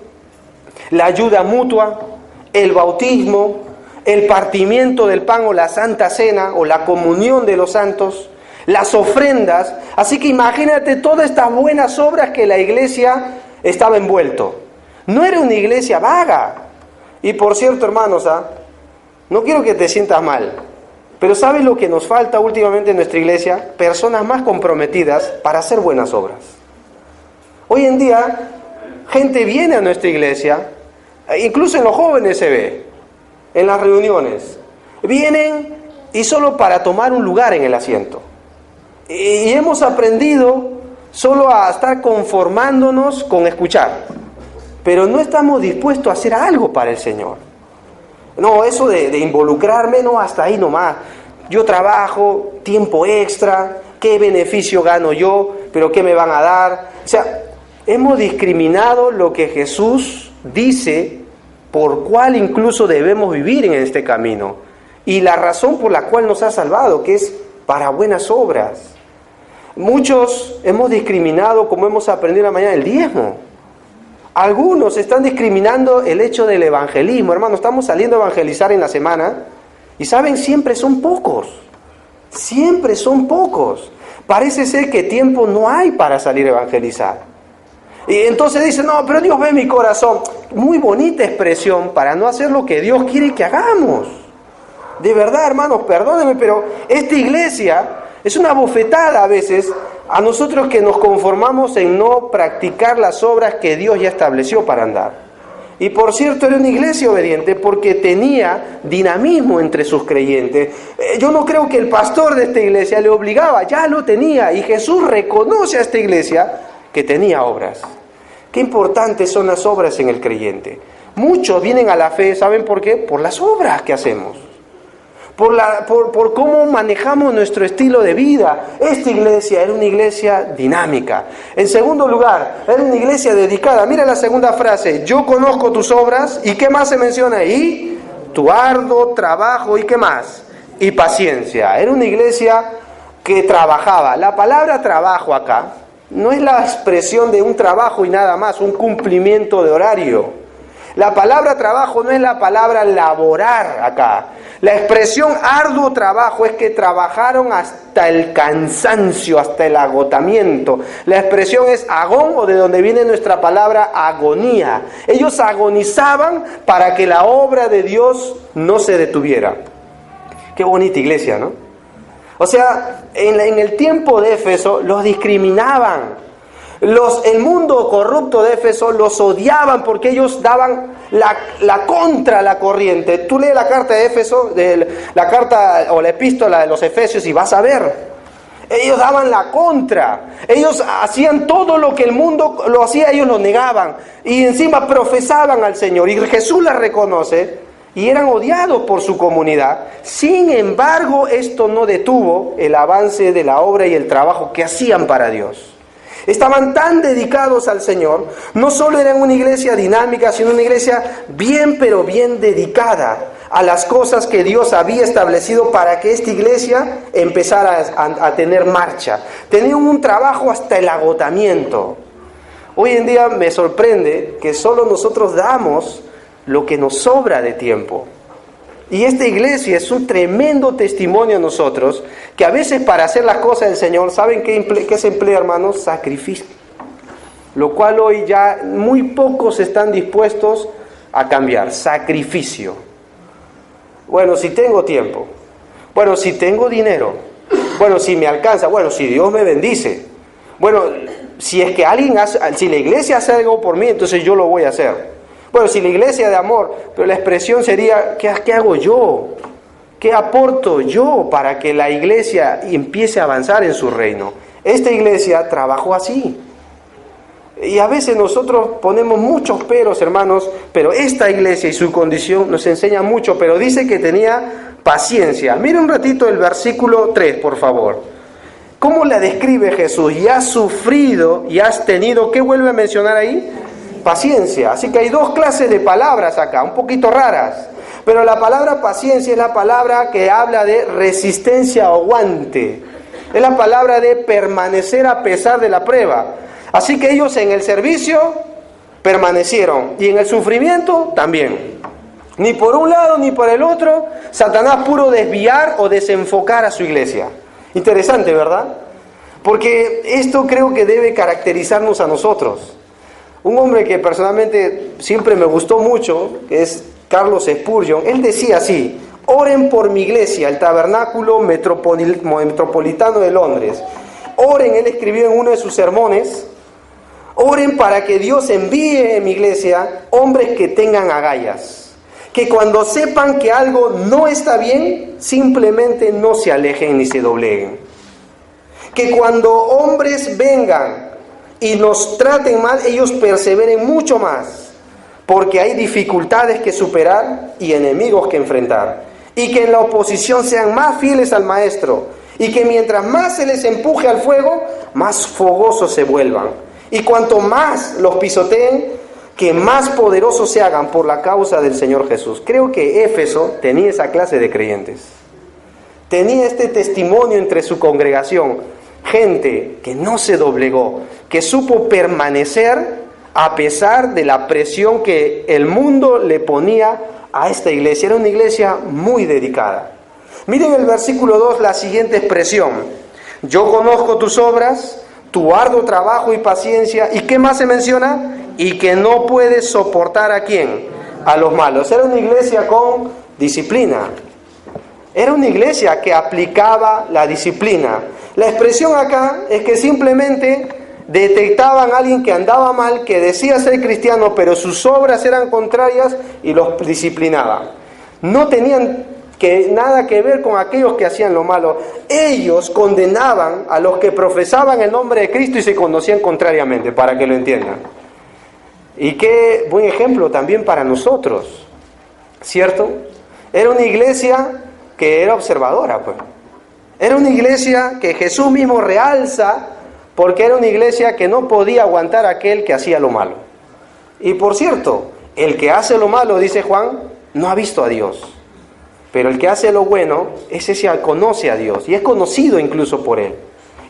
la ayuda mutua, el bautismo, el partimiento del pan o la santa cena o la comunión de los santos, las ofrendas. Así que imagínate todas estas buenas obras que la iglesia estaba envuelto. No era una iglesia vaga. Y por cierto, hermanos, no quiero que te sientas mal, Pero ¿sabes lo que nos falta últimamente en nuestra iglesia? Personas más comprometidas para hacer buenas obras. Hoy en día, gente viene a nuestra iglesia, incluso en los jóvenes se ve, en las reuniones. Vienen y solo para tomar un lugar en el asiento. Y hemos aprendido solo a estar conformándonos con escuchar. Pero no estamos dispuestos a hacer algo para el Señor. No, eso de involucrarme, no, hasta ahí nomás. Yo trabajo, tiempo extra, ¿qué beneficio gano yo? ¿Pero qué me van a dar? O sea, hemos discriminado lo que Jesús dice por cuál incluso debemos vivir en este camino. Y la razón por la cual nos ha salvado, que es para buenas obras. Muchos hemos discriminado, como hemos aprendido en la mañana, el diezmo. Algunos están discriminando el hecho del evangelismo. Hermano, estamos saliendo a evangelizar en la semana y saben, siempre son pocos. Siempre son pocos. Parece ser que tiempo no hay para salir a evangelizar. Y entonces dicen, no, pero Dios ve mi corazón. Muy bonita expresión para no hacer lo que Dios quiere que hagamos. De verdad, hermanos, perdónenme, pero esta iglesia es una bofetada a veces a nosotros que nos conformamos en no practicar las obras que Dios ya estableció para andar. Y por cierto, era una iglesia obediente porque tenía dinamismo entre sus creyentes. Yo no creo que el pastor de esta iglesia le obligaba, ya lo tenía. Y Jesús reconoce a esta iglesia que tenía obras. Qué importantes son las obras en el creyente. Muchos vienen a la fe, ¿saben por qué? Por las obras que hacemos. Por cómo manejamos nuestro estilo de vida. Esta iglesia era una iglesia dinámica. En segundo lugar, era una iglesia dedicada. Mira la segunda frase, yo conozco tus obras. ¿Y qué más se menciona ahí? Tu arduo trabajo. ¿Y qué más? Y paciencia. Era una iglesia que trabajaba. La palabra trabajo acá no es la expresión de un trabajo y nada más, un cumplimiento de horario. La palabra trabajo no es la palabra laborar acá. La expresión arduo trabajo es que trabajaron hasta el cansancio, hasta el agotamiento. La expresión es agón, o de donde viene nuestra palabra agonía. Ellos agonizaban para que la obra de Dios no se detuviera. Qué bonita iglesia, ¿no? O sea, en el tiempo de Éfeso los discriminaban. El mundo corrupto de Éfeso los odiaban porque ellos daban la contra a la corriente. Tú lees la carta de Éfeso, la carta o la epístola de los Efesios y vas a ver. Ellos daban la contra. Ellos hacían todo lo que el mundo lo hacía, ellos lo negaban. Y encima profesaban al Señor. Y Jesús las reconoce y eran odiados por su comunidad. Sin embargo, esto no detuvo el avance de la obra y el trabajo que hacían para Dios. Estaban tan dedicados al Señor, no solo eran una iglesia dinámica, sino una iglesia bien, pero bien dedicada a las cosas que Dios había establecido para que esta iglesia empezara a tener marcha. Tenían un trabajo hasta el agotamiento. Hoy en día me sorprende que solo nosotros damos lo que nos sobra de tiempo. Y esta iglesia es un tremendo testimonio a nosotros, que a veces para hacer las cosas del Señor, ¿saben qué se emplea, hermanos? Sacrificio. Lo cual hoy ya muy pocos están dispuestos a cambiar. Sacrificio. Bueno, si tengo tiempo. Bueno, si tengo dinero. Bueno, si me alcanza. Bueno, si Dios me bendice. Bueno, si es que si la iglesia hace algo por mí, entonces yo lo voy a hacer. Bueno, si la iglesia de amor, pero la expresión sería, ¿qué hago yo? ¿Qué aporto yo para que la iglesia empiece a avanzar en su reino? Esta iglesia trabajó así. Y a veces nosotros ponemos muchos peros, hermanos, pero esta iglesia y su condición nos enseña mucho, pero dice que tenía paciencia. Mire un ratito el versículo 3, por favor. ¿Cómo la describe Jesús? Y has sufrido y has tenido, ¿qué vuelve a mencionar ahí? Paciencia. Así que hay dos clases de palabras acá, un poquito raras. Pero la palabra paciencia es la palabra que habla de resistencia o aguante. Es la palabra de permanecer a pesar de la prueba. Así que ellos en el servicio permanecieron y en el sufrimiento también. Ni por un lado ni por el otro, Satanás pudo desviar o desenfocar a su iglesia. Interesante, ¿verdad? Porque esto creo que debe caracterizarnos a nosotros. Un hombre que personalmente siempre me gustó mucho, que es Carlos Spurgeon, él decía así, Oren por mi iglesia, el Tabernáculo Metropolitano de Londres. Oren, él escribió en uno de sus sermones, oren para que Dios envíe en mi iglesia hombres que tengan agallas, que cuando sepan que algo no está bien, simplemente no se alejen ni se dobleguen. Que cuando hombres vengan y nos traten mal, ellos perseveren mucho más, porque hay dificultades que superar y enemigos que enfrentar. Y que en la oposición sean más fieles al Maestro, y que mientras más se les empuje al fuego, más fogosos se vuelvan. Y cuanto más los pisoteen, que más poderosos se hagan por la causa del Señor Jesús. Creo que Éfeso tenía esa clase de creyentes. Tenía este testimonio entre su congregación. Gente que no se doblegó, que supo permanecer a pesar de la presión que el mundo le ponía a esta iglesia. Era una iglesia muy dedicada. Miren el versículo 2, la siguiente expresión. Yo conozco tus obras, tu arduo trabajo y paciencia. ¿Y qué más se menciona? Y que no puedes soportar ¿a quién? A los malos. Era una iglesia con disciplina. Era una iglesia que aplicaba la disciplina. La expresión acá es que simplemente detectaban a alguien que andaba mal, que decía ser cristiano, pero sus obras eran contrarias y los disciplinaban. No tenían nada que ver con aquellos que hacían lo malo. Ellos condenaban a los que profesaban el nombre de Cristo y se conocían contrariamente, para que lo entiendan. Y qué buen ejemplo también para nosotros, ¿cierto? Era una iglesia que era observadora, pues. Era una iglesia que Jesús mismo realza, porque era una iglesia que no podía aguantar a aquel que hacía lo malo. Y por cierto, el que hace lo malo, dice Juan, no ha visto a Dios. Pero el que hace lo bueno, ese sí conoce a Dios y es conocido incluso por Él.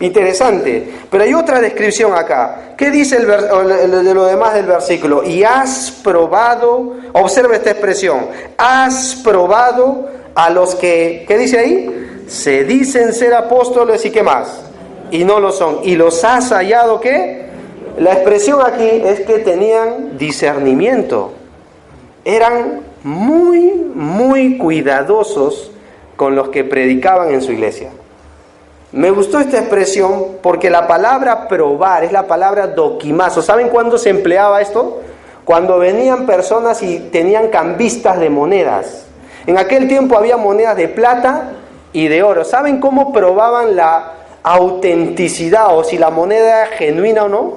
Interesante. Pero hay otra descripción acá. ¿Qué dice de lo demás del versículo? Y has probado, observa esta expresión, has probado a los que, ¿qué dice ahí? Se dicen ser apóstoles y ¿qué más? Y no lo son. ¿Y los has hallado qué? La expresión aquí es que tenían discernimiento. Eran muy cuidadosos con los que predicaban en su iglesia. Me gustó esta expresión porque la palabra probar es la palabra doquimazo. ¿Saben cuándo se empleaba esto? Cuando venían personas y tenían cambistas de monedas. En aquel tiempo había monedas de plata y de oro. ¿Saben cómo probaban la autenticidad o si la moneda era genuina o no?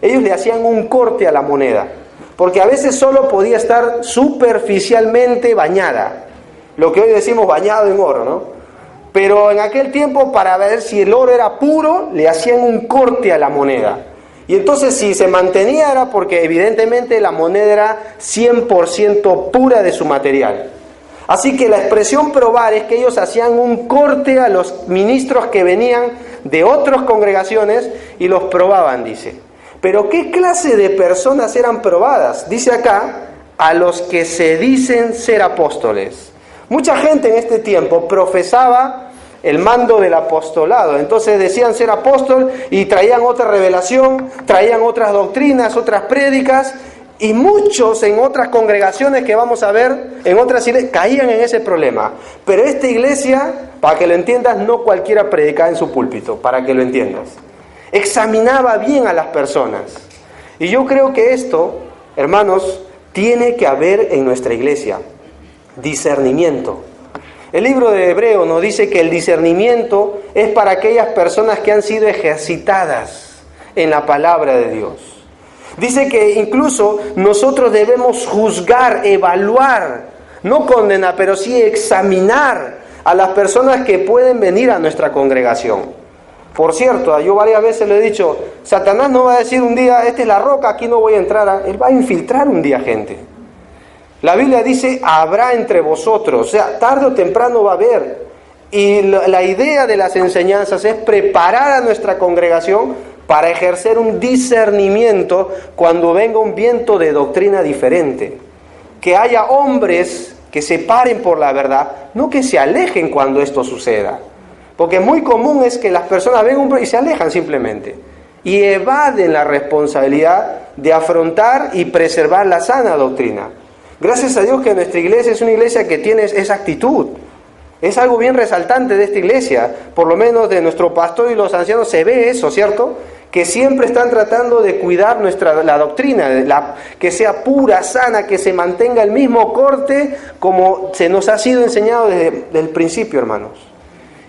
Ellos le hacían un corte a la moneda, porque a veces solo podía estar superficialmente bañada, lo que hoy decimos bañado en oro, ¿no? Pero en aquel tiempo, para ver si el oro era puro, le hacían un corte a la moneda. Y entonces si se mantenía era porque evidentemente la moneda era 100% pura de su material. Así que la expresión probar es que ellos hacían un corte a los ministros que venían de otras congregaciones y los probaban, dice. Pero ¿qué clase de personas eran probadas? Dice acá, a los que se dicen ser apóstoles. Mucha gente en este tiempo profesaba el mando del apostolado. Entonces decían ser apóstol y traían otra revelación, traían otras doctrinas, otras prédicas. Y muchos en otras congregaciones que vamos a ver, en otras iglesias, caían en ese problema. Pero esta iglesia, para que lo entiendas, no cualquiera predicaba en su púlpito, para que lo entiendas. Examinaba bien a las personas. Y yo creo que esto, hermanos, tiene que haber en nuestra iglesia. Discernimiento. El libro de Hebreos nos dice que el discernimiento es para aquellas personas que han sido ejercitadas en la palabra de Dios. Dice que incluso nosotros debemos juzgar, evaluar, no condenar, pero sí examinar a las personas que pueden venir a nuestra congregación. Por cierto, yo varias veces le he dicho, Satanás no va a decir un día, esta es la roca, aquí no voy a entrar. Él va a infiltrar un día gente. La Biblia dice, habrá entre vosotros, o sea, tarde o temprano va a haber. Y la idea de las enseñanzas es preparar a nuestra congregación para ejercer un discernimiento cuando venga un viento de doctrina diferente. Que haya hombres que se paren por la verdad, no que se alejen cuando esto suceda. Porque muy común es que las personas ven y se alejan simplemente. Y evaden la responsabilidad de afrontar y preservar la sana doctrina. Gracias a Dios que nuestra iglesia es una iglesia que tiene esa actitud. Es algo bien resaltante de esta iglesia, por lo menos de nuestro pastor y los ancianos se ve eso, ¿cierto? Que siempre están tratando de cuidar la doctrina, que sea pura, sana, que se mantenga el mismo corte como se nos ha sido enseñado desde el principio, hermanos.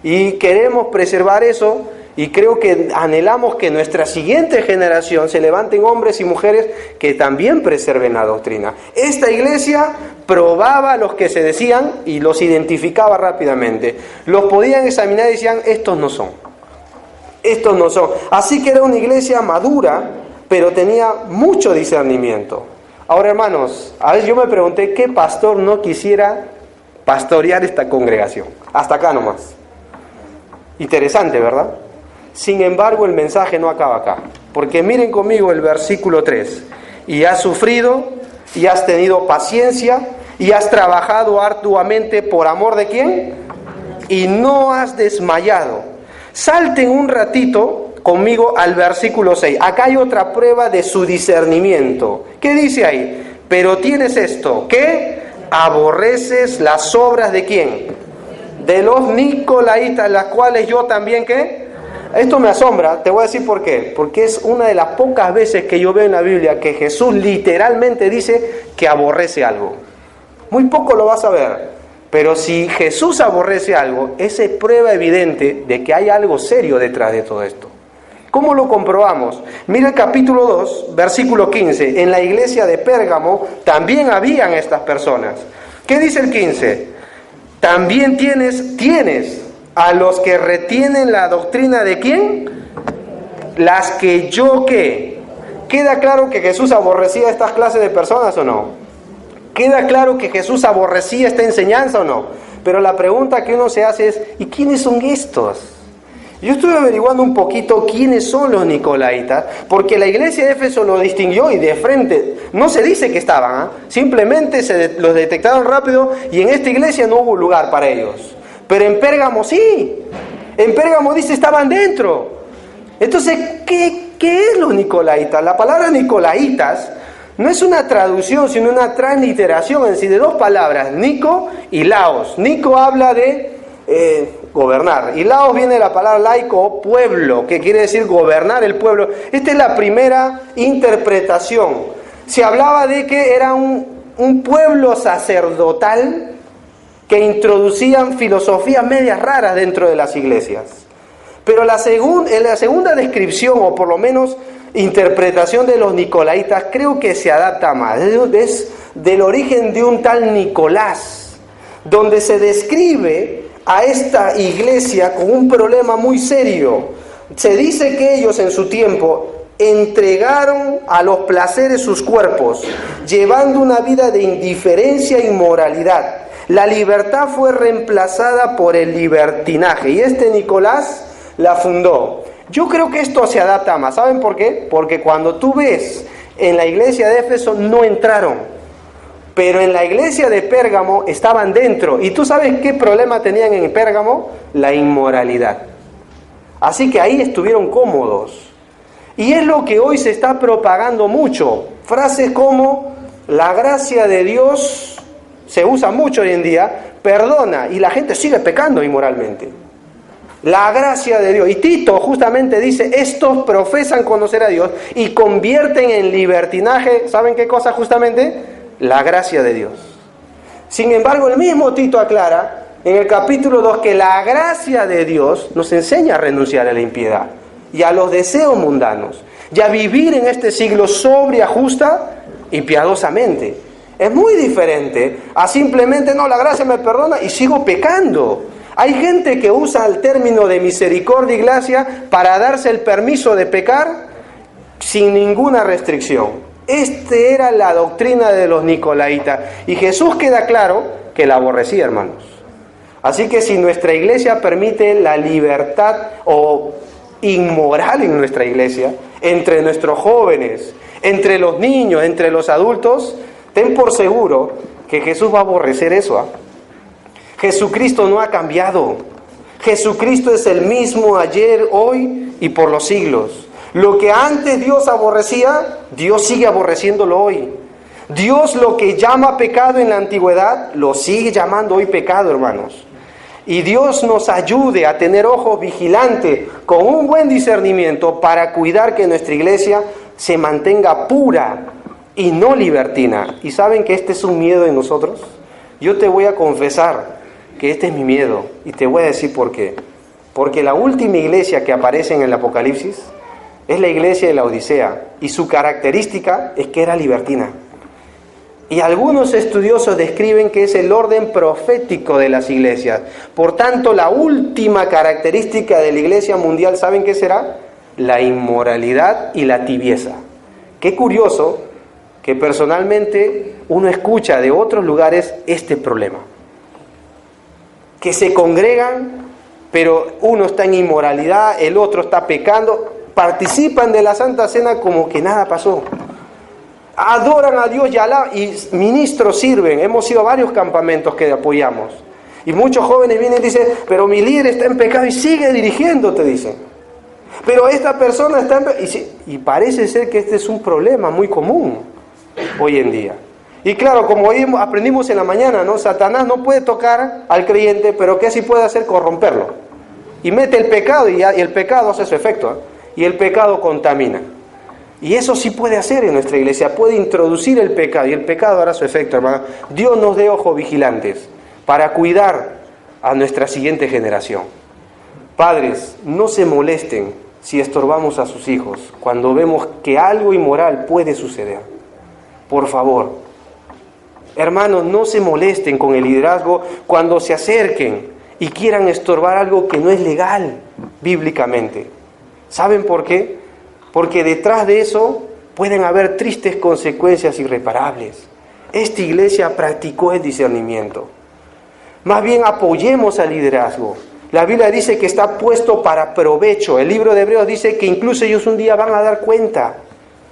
Y queremos preservar eso. Y creo que anhelamos que nuestra siguiente generación se levanten hombres y mujeres que también preserven la doctrina. Esta iglesia probaba a los que se decían y los identificaba rápidamente. Los podían examinar y decían, estos no son. Estos no son. Así que era una iglesia madura, pero tenía mucho discernimiento. Ahora, hermanos, a veces yo me pregunté, ¿qué pastor no quisiera pastorear esta congregación? Hasta acá nomás. Interesante, ¿verdad? Sin embargo, el mensaje no acaba acá. Porque miren conmigo el versículo 3. Y has sufrido, y has tenido paciencia, y has trabajado arduamente por amor de ¿quién? Y no has desmayado. Salten un ratito conmigo al versículo 6. Acá hay otra prueba de su discernimiento. ¿Qué dice ahí? Pero tienes esto, ¿qué? Aborreces las obras de ¿quién? De los nicolaitas, las cuales yo también, ¿qué? Esto me asombra, te voy a decir por qué. Porque es una de las pocas veces que yo veo en la Biblia que Jesús literalmente dice que aborrece algo. Muy poco lo vas a ver. Pero si Jesús aborrece algo, esa es prueba evidente de que hay algo serio detrás de todo esto. ¿Cómo lo comprobamos? Mira el capítulo 2, versículo 15. En la iglesia de Pérgamo también habían estas personas. ¿Qué dice el 15? También tienes a los que retienen la doctrina de ¿quién? Las que yo ¿qué? ¿Queda claro que Jesús aborrecía estas clases de personas o no? ¿Queda claro que Jesús aborrecía esta enseñanza o no? Pero la pregunta que uno se hace es, ¿y quiénes son estos? Yo estuve averiguando un poquito quiénes son los nicolaitas, porque la iglesia de Éfeso lo distinguió y de frente, no se dice que estaban, simplemente los detectaron rápido y en esta iglesia no hubo lugar para ellos. Pero en Pérgamo sí, en Pérgamo dice estaban dentro. Entonces, ¿qué es los nicolaitas? La palabra nicolaitas no es una traducción, sino una transliteración en sí de dos palabras, Nico y Laos. Nico habla de gobernar, y Laos viene de la palabra laico, pueblo, que quiere decir gobernar el pueblo. Esta es la primera interpretación. Se hablaba de que era un pueblo sacerdotal que introducían filosofías medias raras dentro de las iglesias. Pero en la segunda descripción, o por lo menos interpretación de los nicolaitas, creo que se adapta más. Es del origen de un tal Nicolás, donde se describe a esta iglesia con un problema muy serio. Se dice que ellos en su tiempo entregaron a los placeres sus cuerpos, llevando una vida de indiferencia e inmoralidad. La libertad fue reemplazada por el libertinaje, y este Nicolás la fundó. Yo creo que esto se adapta más. ¿Saben por qué? Porque cuando tú ves en la iglesia de Éfeso no entraron, pero en la iglesia de Pérgamo estaban dentro. ¿Y tú sabes qué problema tenían en Pérgamo? La inmoralidad. Así que ahí estuvieron cómodos. Y es lo que hoy se está propagando mucho. Frases como, la gracia de Dios, se usa mucho hoy en día, perdona, y la gente sigue pecando inmoralmente. La gracia de Dios. Y Tito justamente dice, estos profesan conocer a Dios y convierten en libertinaje, ¿saben qué cosa justamente? La gracia de Dios. Sin embargo, el mismo Tito aclara en el capítulo 2 que la gracia de Dios nos enseña a renunciar a la impiedad y a los deseos mundanos, y a vivir en este siglo sobria, justa y piadosamente. Es muy diferente a simplemente, no, la gracia me perdona y sigo pecando. Hay gente que usa el término de misericordia y gracia para darse el permiso de pecar sin ninguna restricción. Esta era la doctrina de los nicolaitas. Y Jesús queda claro que la aborrecía, hermanos. Así que si nuestra iglesia permite la libertad o inmoral en nuestra iglesia, entre nuestros jóvenes, entre los niños, entre los adultos, ten por seguro que Jesús va a aborrecer eso. Jesucristo no ha cambiado. Jesucristo es el mismo ayer, hoy y por los siglos. Lo que antes Dios aborrecía, Dios sigue aborreciéndolo hoy. Dios lo que llama pecado en la antigüedad, lo sigue llamando hoy pecado, hermanos. Y Dios nos ayude a tener ojos vigilantes con un buen discernimiento para cuidar que nuestra iglesia se mantenga pura y no libertina. ¿Y saben que este es un miedo en nosotros? Yo te voy a confesar que este es mi miedo y te voy a decir por qué. Porque la última iglesia que aparece en el Apocalipsis es la iglesia de la Odisea y su característica es que era libertina. Y algunos estudiosos describen que es el orden profético de las iglesias. Por tanto, la última característica de la iglesia mundial, ¿saben qué será? La inmoralidad y la tibieza. Qué curioso que personalmente uno escucha de otros lugares este problema. Que se congregan, pero uno está en inmoralidad, el otro está pecando, participan de la Santa Cena como que nada pasó. Adoran a Dios y ministros sirven. Hemos ido a varios campamentos que apoyamos. Y muchos jóvenes vienen y dicen, pero mi líder está en pecado y sigue dirigiendo, te dicen. Pero esta persona está en pecado. Y parece ser que este es un problema muy común hoy en día. Y claro, como hoy aprendimos en la mañana, ¿no? Satanás no puede tocar al creyente, pero ¿qué sí puede hacer? Corromperlo. Y mete el pecado y el pecado hace su efecto, ¿eh? Y el pecado contamina. Y eso sí puede hacer en nuestra iglesia, puede introducir el pecado y el pecado hará su efecto, hermano. Dios nos dé ojos vigilantes para cuidar a nuestra siguiente generación. Padres, no se molesten si estorbamos a sus hijos cuando vemos que algo inmoral puede suceder. Por favor, hermanos, no se molesten con el liderazgo cuando se acerquen y quieran estorbar algo que no es legal bíblicamente. ¿Saben por qué? Porque detrás de eso pueden haber tristes consecuencias irreparables. Esta iglesia practicó el discernimiento. Más bien apoyemos al liderazgo. La Biblia dice que está puesto para provecho. El libro de Hebreos dice que incluso ellos un día van a dar cuenta.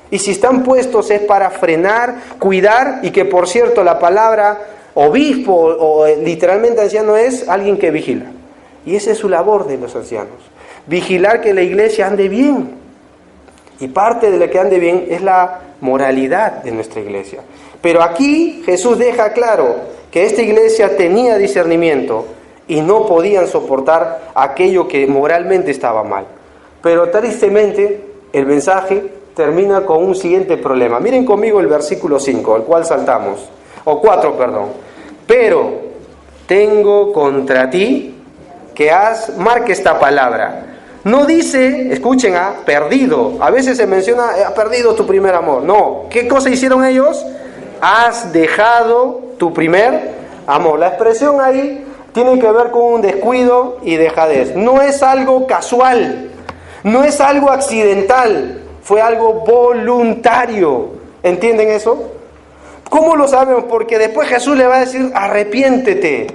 Y si están puestos es para frenar, cuidar, y que por cierto la palabra obispo o literalmente anciano es alguien que vigila. Y esa es su labor de los ancianos. Vigilar que la iglesia ande bien. Y parte de lo que ande bien es la moralidad de nuestra iglesia. Pero aquí Jesús deja claro que esta iglesia tenía discernimiento y no podían soportar aquello que moralmente estaba mal. Pero tristemente el mensaje termina con un siguiente problema. Miren conmigo el versículo 5, al cual saltamos. O 4, perdón. Pero tengo contra ti que marque esta palabra. No dice, escuchen, perdido. A veces se menciona, ha perdido tu primer amor. No, ¿qué cosa hicieron ellos? Has dejado tu primer amor. La expresión ahí tiene que ver con un descuido y dejadez. No es algo casual, no es algo accidental, fue algo voluntario. ¿Entienden eso? ¿Cómo lo sabemos? Porque después Jesús le va a decir, arrepiéntete.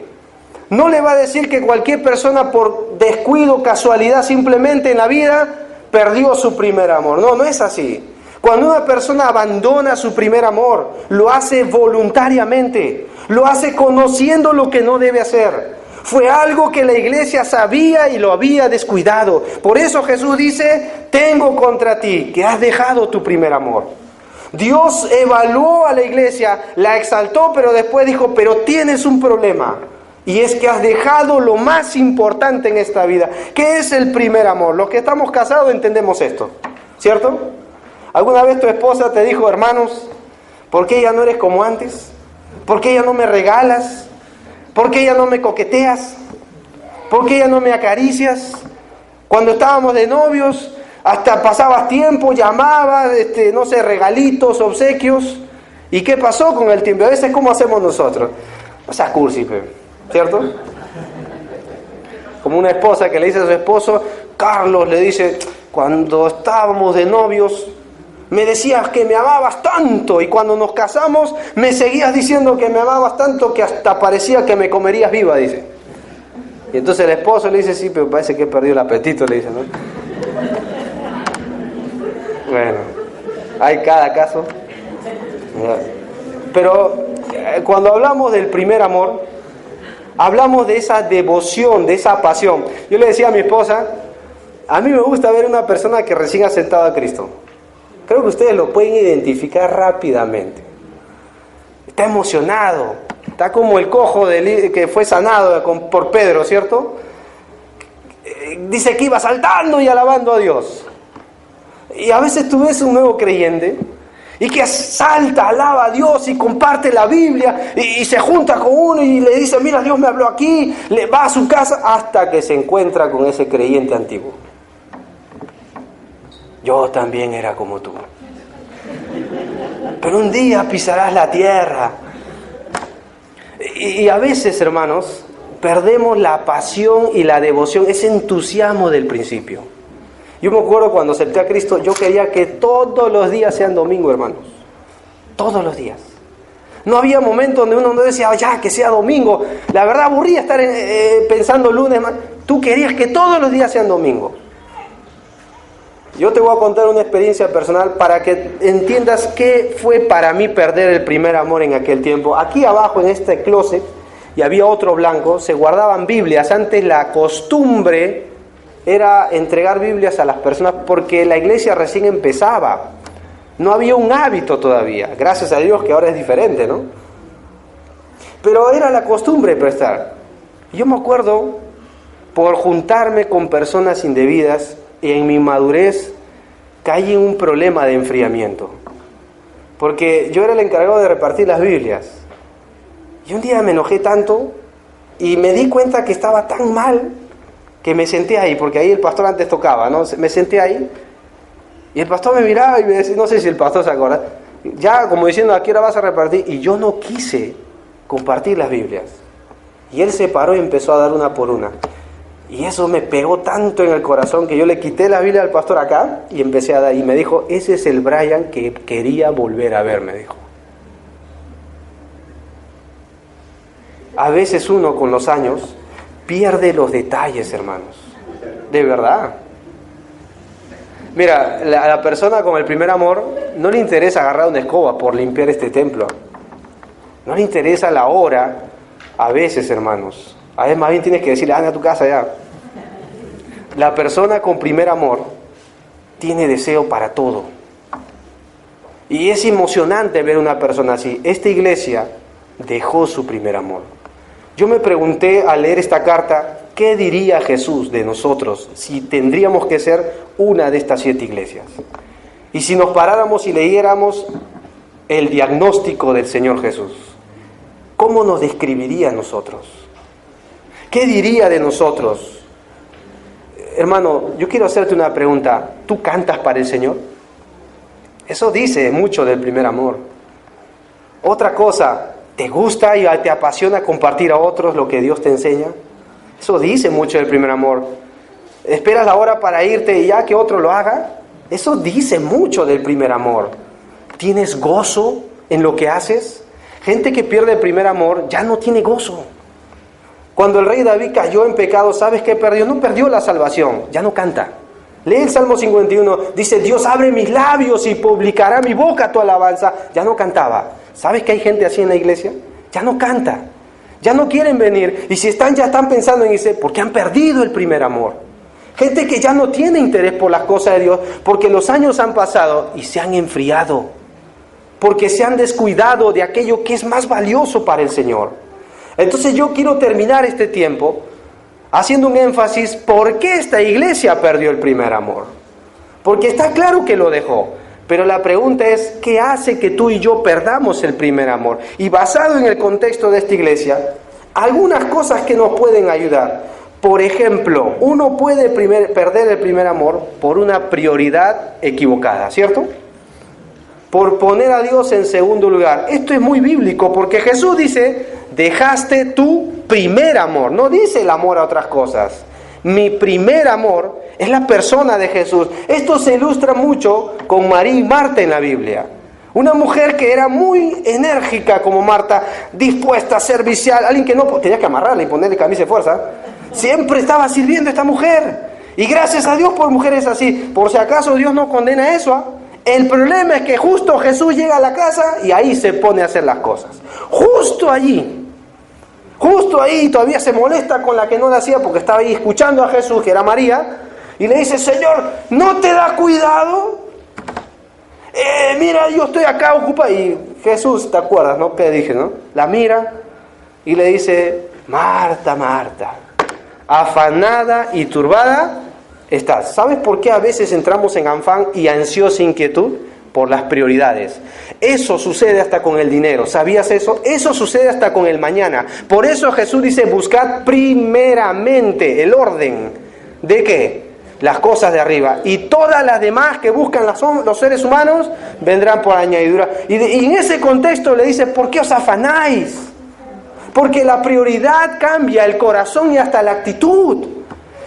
No le va a decir que cualquier persona por descuido, casualidad, simplemente en la vida perdió su primer amor. No, no es así. Cuando una persona abandona su primer amor, lo hace voluntariamente, lo hace conociendo lo que no debe hacer. Fue algo que la iglesia sabía y lo había descuidado. Por eso Jesús dice, tengo contra ti que has dejado tu primer amor. Dios evaluó a la iglesia, la exaltó, pero después dijo, pero tienes un problema. Y es que has dejado lo más importante en esta vida. ¿Qué es el primer amor? Los que estamos casados entendemos esto, ¿cierto? ¿Alguna vez tu esposa te dijo, hermanos, ¿por qué ya no eres como antes? ¿Por qué ya no me regalas? ¿Por qué ya no me coqueteas? ¿Por qué ya no me acaricias? Cuando estábamos de novios, hasta pasabas tiempo, llamabas, no sé, regalitos, obsequios. ¿Y qué pasó con el tiempo? A veces, ¿cómo hacemos nosotros? O sea, cursi, ¿cierto? Como una esposa que le dice a su esposo, Carlos, le dice, cuando estábamos de novios, me decías que me amabas tanto, y cuando nos casamos, me seguías diciendo que me amabas tanto que hasta parecía que me comerías viva, dice. Y entonces el esposo le dice, sí, pero parece que he perdido el apetito, le dice, ¿no? Bueno, hay cada caso. Pero cuando hablamos del primer amor, hablamos de esa devoción, de esa pasión. Yo le decía a mi esposa, a mí me gusta ver una persona que recién ha aceptado a Cristo. Creo que ustedes lo pueden identificar rápidamente. está emocionado, está como el cojo que fue sanado por Pedro, ¿cierto? Dice que iba saltando y alabando a Dios. Y a veces tú ves un nuevo creyente y que salta, alaba a Dios y comparte la Biblia y se junta con uno y le dice, mira, Dios me habló aquí, le va a su casa hasta que se encuentra con ese creyente antiguo. Yo también era como tú. Pero un día pisarás la tierra. Y a veces, hermanos, perdemos la pasión y la devoción, ese entusiasmo del principio. Yo me acuerdo cuando acepté a Cristo, yo quería que todos los días sean domingo, hermanos. Todos los días. No había momento donde uno no decía, ya, que sea domingo. La verdad aburría estar pensando lunes. Tú querías que todos los días sean domingo. Yo te voy a contar una experiencia personal para que entiendas qué fue para mí perder el primer amor en aquel tiempo. Aquí abajo en este closet, y había otro blanco, se guardaban Biblias. Antes la costumbre era entregar Biblias a las personas porque la iglesia recién empezaba. No había un hábito todavía. Gracias a Dios que ahora es diferente, ¿no? Pero era la costumbre prestar. Yo me acuerdo, por juntarme con personas indebidas, y en mi madurez caí en un problema de enfriamiento. Porque yo era el encargado de repartir las Biblias. Y un día me enojé tanto y me di cuenta que estaba tan mal que me senté ahí, porque ahí el pastor antes tocaba, ¿no? Me senté ahí y el pastor me miraba y me decía, no sé si el pastor se acuerda, ya como diciendo, ¿a qué hora vas a repartir? Y yo no quise compartir las Biblias. Y él se paró y empezó a dar una por una. Y eso me pegó tanto en el corazón que yo le quité la Biblia al pastor acá y empecé a dar. Y me dijo, ese es el Brian que quería volver a ver, me dijo. A veces uno con los años pierde los detalles, hermanos. De verdad. Mira, a la persona con el primer amor no le interesa agarrar una escoba por limpiar este templo. No le interesa la hora, a veces, hermanos. A veces más bien tienes que decirle, anda a tu casa ya. La persona con primer amor tiene deseo para todo. Y es emocionante ver una persona así. Esta iglesia dejó su primer amor. Yo me pregunté al leer esta carta, ¿qué diría Jesús de nosotros si tendríamos que ser una de estas 7 iglesias? Y si nos paráramos y leyéramos el diagnóstico del Señor Jesús, ¿cómo nos describiría a nosotros? ¿Qué diría de nosotros? Hermano, yo quiero hacerte una pregunta. ¿Tú cantas para el Señor? Eso dice mucho del primer amor. Otra cosa, ¿te gusta y te apasiona compartir a otros lo que Dios te enseña? Eso dice mucho del primer amor. ¿Esperas la hora para irte y ya que otro lo haga? Eso dice mucho del primer amor. ¿Tienes gozo en lo que haces? Gente que pierde el primer amor ya no tiene gozo. Cuando el rey David cayó en pecado, ¿sabes qué perdió? No perdió la salvación, ya no canta. Lee el Salmo 51, dice, Dios abre mis labios y publicará mi boca tu alabanza. Ya no cantaba. ¿Sabes que hay gente así en la iglesia? Ya no canta, ya no quieren venir. Y si están, ya están pensando en irse porque han perdido el primer amor. Gente que ya no tiene interés por las cosas de Dios porque los años han pasado y se han enfriado. Porque se han descuidado de aquello que es más valioso para el Señor. Entonces yo quiero terminar este tiempo haciendo un énfasis por qué esta iglesia perdió el primer amor. Porque está claro que lo dejó, pero la pregunta es, ¿qué hace que tú y yo perdamos el primer amor? Y basado en el contexto de esta iglesia, algunas cosas que nos pueden ayudar. Por ejemplo, uno puede perder el primer amor por una prioridad equivocada, ¿cierto? Por poner a Dios en segundo lugar. Esto es muy bíblico porque Jesús dice, dejaste tu primer amor. No dice el amor a otras cosas. Mi primer amor es la persona de Jesús. Esto se ilustra mucho con María y Marta en la Biblia. Una mujer que era muy enérgica como Marta, dispuesta, servicial, alguien que no tenía que amarrarla y ponerle camisa de fuerza. Siempre estaba sirviendo a esta mujer. Y gracias a Dios por mujeres así. Por si acaso Dios no condena eso, ¿ah? El problema es que justo Jesús llega a la casa y ahí se pone a hacer las cosas. Justo allí todavía se molesta con la que no la hacía porque estaba ahí escuchando a Jesús, que era María, y le dice, Señor, ¿no te da cuidado? Mira, yo estoy acá ocupado. Y Jesús, ¿te acuerdas, no? Que dije, ¿no? La mira y le dice, Marta, Marta, afanada y turbada estás. ¿Sabes por qué a veces entramos en afán y ansiosa inquietud? Por las prioridades. Eso sucede hasta con el dinero. ¿Sabías eso? Eso sucede hasta con el mañana. Por eso Jesús dice, buscad primeramente el orden. ¿De qué? Las cosas de arriba. Y todas las demás que buscan los seres humanos vendrán por añadidura. Y en ese contexto le dice, ¿por qué os afanáis? Porque la prioridad cambia el corazón y hasta la actitud.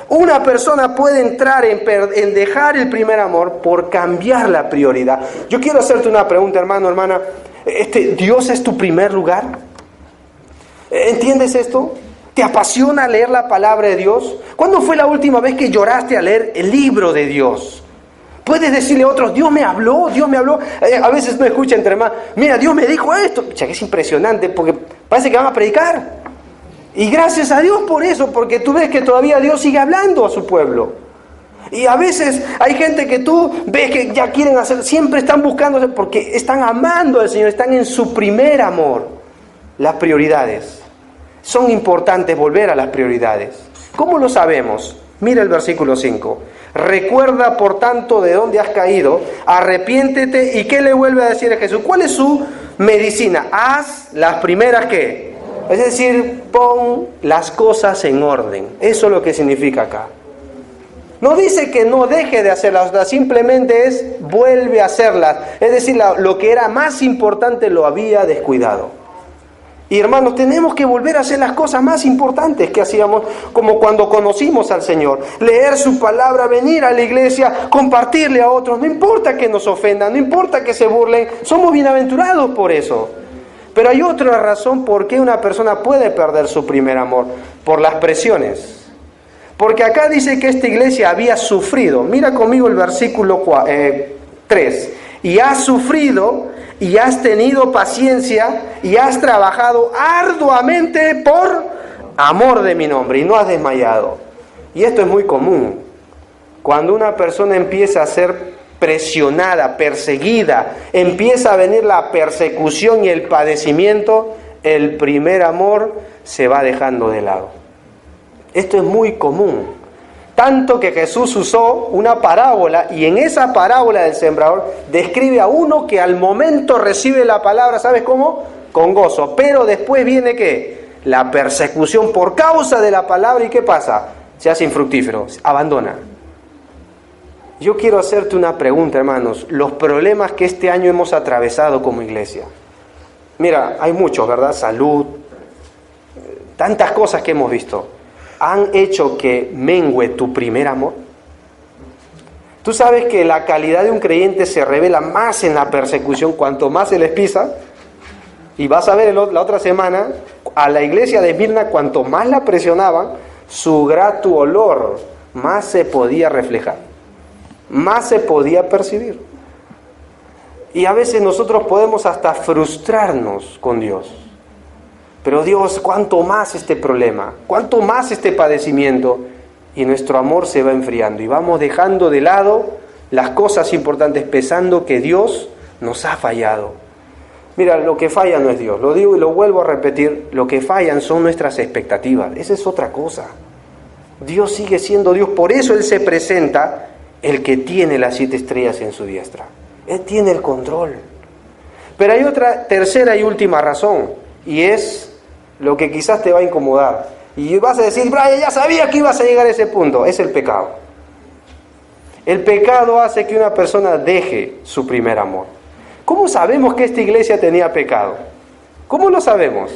Una persona puede entrar en dejar el primer amor por cambiar la prioridad. Yo quiero hacerte una pregunta, hermano, hermana. ¿Dios es tu primer lugar? ¿Entiendes esto? ¿Te apasiona leer la palabra de Dios? ¿Cuándo fue la última vez que lloraste al leer el libro de Dios? Puedes decirle a otros, Dios me habló, Dios me habló. A veces no escucha entre hermanos, mira, Dios me dijo esto. O sea, que es impresionante porque parece que van a predicar. Y gracias a Dios por eso, porque tú ves que todavía Dios sigue hablando a su pueblo. Y a veces hay gente que tú ves que ya quieren hacer, siempre están buscando, porque están amando al Señor, están en su primer amor. Las prioridades. Son importantes volver a las prioridades. ¿Cómo lo sabemos? Mira el versículo 5. Recuerda, por tanto, de dónde has caído, arrepiéntete. ¿Y qué le vuelve a decir a Jesús? ¿Cuál es su medicina? Haz las primeras, ¿qué? Es decir, pon las cosas en orden. Eso es lo que significa acá. No dice que no deje de hacerlas, simplemente es vuelve a hacerlas. Es decir, lo que era más importante lo había descuidado. Y hermanos, tenemos que volver a hacer las cosas más importantes que hacíamos, como cuando conocimos al Señor. Leer su palabra, venir a la iglesia, compartirle a otros. No importa que nos ofendan, no importa que se burlen, somos bienaventurados por eso. Pero hay otra razón por qué una persona puede perder su primer amor, por las presiones. Porque acá dice que esta iglesia había sufrido. Mira conmigo el versículo 3. Y has sufrido, y has tenido paciencia, y has trabajado arduamente por amor de mi nombre, y no has desmayado. Y esto es muy común. Cuando una persona empieza a ser presionada, perseguida, empieza a venir la persecución y el padecimiento, el primer amor se va dejando de lado. Esto es muy común. Tanto que Jesús usó una parábola, y en esa parábola del sembrador describe a uno que al momento recibe la palabra, ¿sabes cómo? Con gozo. Pero después viene ¿qué? La persecución por causa de la palabra. ¿Y qué pasa? Se hace infructífero, abandona. Yo quiero hacerte una pregunta, hermanos. Los problemas que este año hemos atravesado como iglesia. Mira, hay muchos, ¿verdad? Salud, tantas cosas que hemos visto. ¿Han hecho que mengue tu primer amor? Tú sabes que la calidad de un creyente se revela más en la persecución cuanto más se les pisa. Y vas a ver la otra semana, a la iglesia de Esmirna, cuanto más la presionaban, su grato olor más se podía reflejar, más se podía percibir. Y a veces nosotros podemos hasta frustrarnos con Dios. Pero Dios, ¿cuánto más este problema? ¿Cuánto más este padecimiento? Y nuestro amor se va enfriando y vamos dejando de lado las cosas importantes, pensando que Dios nos ha fallado. Mira, lo que falla no es Dios, lo digo y lo vuelvo a repetir, lo que fallan son nuestras expectativas, esa es otra cosa. Dios sigue siendo Dios, por eso Él se presenta, el que tiene las 7 estrellas en su diestra. Él tiene el control. Pero hay otra, tercera y última razón, y es lo que quizás te va a incomodar. Y vas a decir, Brian, ya sabía que ibas a llegar a ese punto. Es el pecado. El pecado hace que una persona deje su primer amor. ¿Cómo sabemos que esta iglesia tenía pecado? ¿Cómo lo sabemos?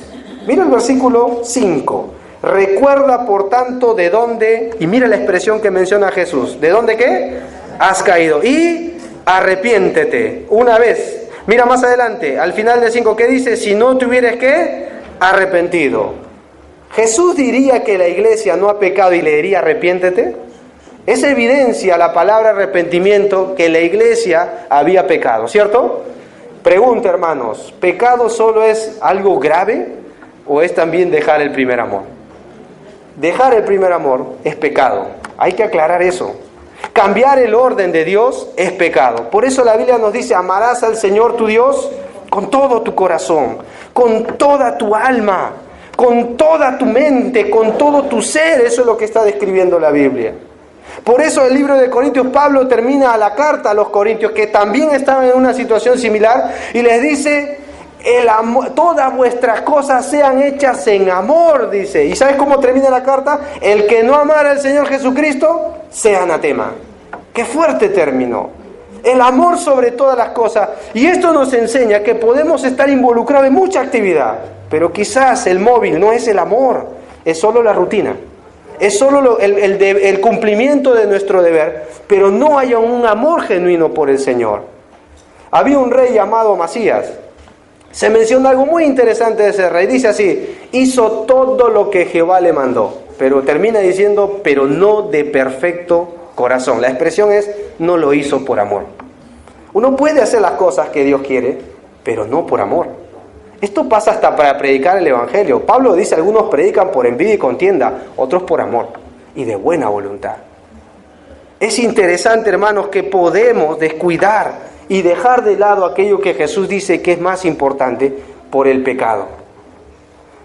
Mira el versículo 5. Recuerda, por tanto, de dónde, y mira la expresión que menciona Jesús. ¿De dónde qué? Has caído. Y arrepiéntete. Una vez. Mira más adelante, al final del 5, ¿qué dice? Si no te hubieras ¿qué? Arrepentido. ¿Jesús diría que la iglesia no ha pecado y le diría arrepiéntete? Es evidencia la palabra arrepentimiento que la iglesia había pecado, ¿cierto? Pregunta, hermanos, ¿pecado solo es algo grave o es también dejar el primer amor? Dejar el primer amor es pecado. Hay que aclarar eso. Cambiar el orden de Dios es pecado. Por eso la Biblia nos dice, amarás al Señor tu Dios con todo tu corazón, con toda tu alma, con toda tu mente, con todo tu ser. Eso es lo que está describiendo la Biblia. Por eso el libro de Corintios, Pablo termina la carta a los Corintios, que también estaban en una situación similar, y les dice: el amor, todas vuestras cosas sean hechas en amor, dice. ¿Y sabes cómo termina la carta? El que no amara al Señor Jesucristo, sea anatema. ¡Qué fuerte término! El amor sobre todas las cosas. Y esto nos enseña que podemos estar involucrados en mucha actividad, pero quizás el móvil no es el amor, es solo la rutina. Es solo el cumplimiento de nuestro deber, pero no haya un amor genuino por el Señor. Había un rey llamado Amasías. Se menciona algo muy interesante de ese rey. Dice así: hizo todo lo que Jehová le mandó. Pero termina diciendo: pero no de perfecto corazón. La expresión es: no lo hizo por amor. Uno puede hacer las cosas que Dios quiere, pero no por amor. Esto pasa hasta para predicar el Evangelio. Pablo dice: algunos predican por envidia y contienda, otros por amor y de buena voluntad. Es interesante, hermanos, que podemos descuidar y dejar de lado aquello que Jesús dice que es más importante por el pecado.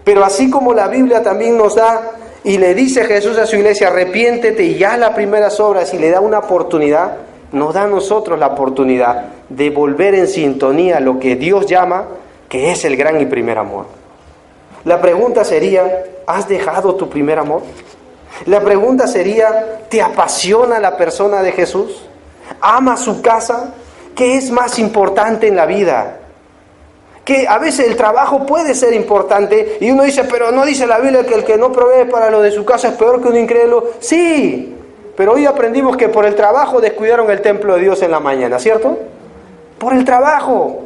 Pero así como la Biblia también nos da, y le dice Jesús a su iglesia: arrepiéntete y haz las primeras obras, y le da una oportunidad, nos da a nosotros la oportunidad de volver en sintonía a lo que Dios llama, que es el gran y primer amor. La pregunta sería: ¿has dejado tu primer amor? La pregunta sería: ¿te apasiona la persona de Jesús? ¿Amas su casa? ¿Qué es más importante en la vida? Que a veces el trabajo puede ser importante y uno dice: pero no dice la Biblia que el que no provee para lo de su casa es peor que un incrédulo. Sí, pero hoy aprendimos que por el trabajo descuidaron el templo de Dios en la mañana, ¿cierto? Por el trabajo.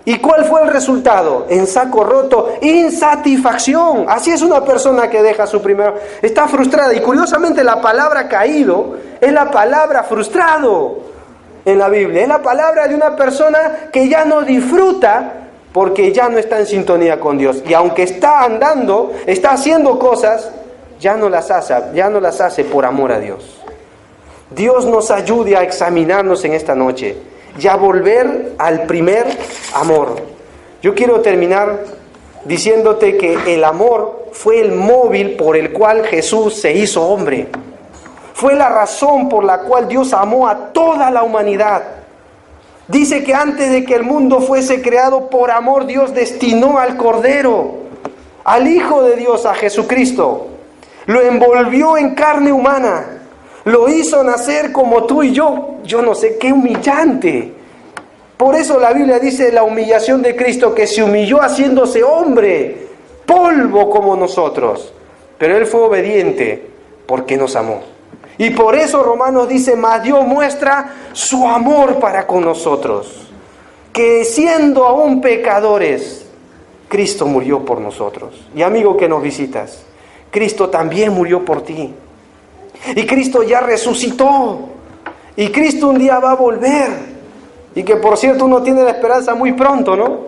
¿Y cuál fue el resultado? En saco roto, insatisfacción. Así es una persona que deja su primero. Está frustrada. Y curiosamente la palabra caído es la palabra frustrado en la Biblia. Es la palabra de una persona que ya no disfruta porque ya no está en sintonía con Dios. Y aunque está andando, está haciendo cosas, ya no las hace por amor a Dios. Dios nos ayude a examinarnos en esta noche y a volver al primer amor. Yo quiero terminar diciéndote que el amor fue el móvil por el cual Jesús se hizo hombre. Fue la razón por la cual Dios amó a toda la humanidad. Dice que antes de que el mundo fuese creado, por amor Dios destinó al Cordero, al Hijo de Dios, a Jesucristo. Lo envolvió en carne humana. Lo hizo nacer como tú y yo. Yo no sé, qué humillante. Por eso la Biblia dice la humillación de Cristo, que se humilló haciéndose hombre, polvo como nosotros. Pero Él fue obediente porque nos amó. Y por eso Romanos dice: mas Dios muestra su amor para con nosotros, que siendo aún pecadores, Cristo murió por nosotros. Y amigo que nos visitas, Cristo también murió por ti. Y Cristo ya resucitó. Y Cristo un día va a volver. Y que por cierto uno tiene la esperanza muy pronto, ¿no?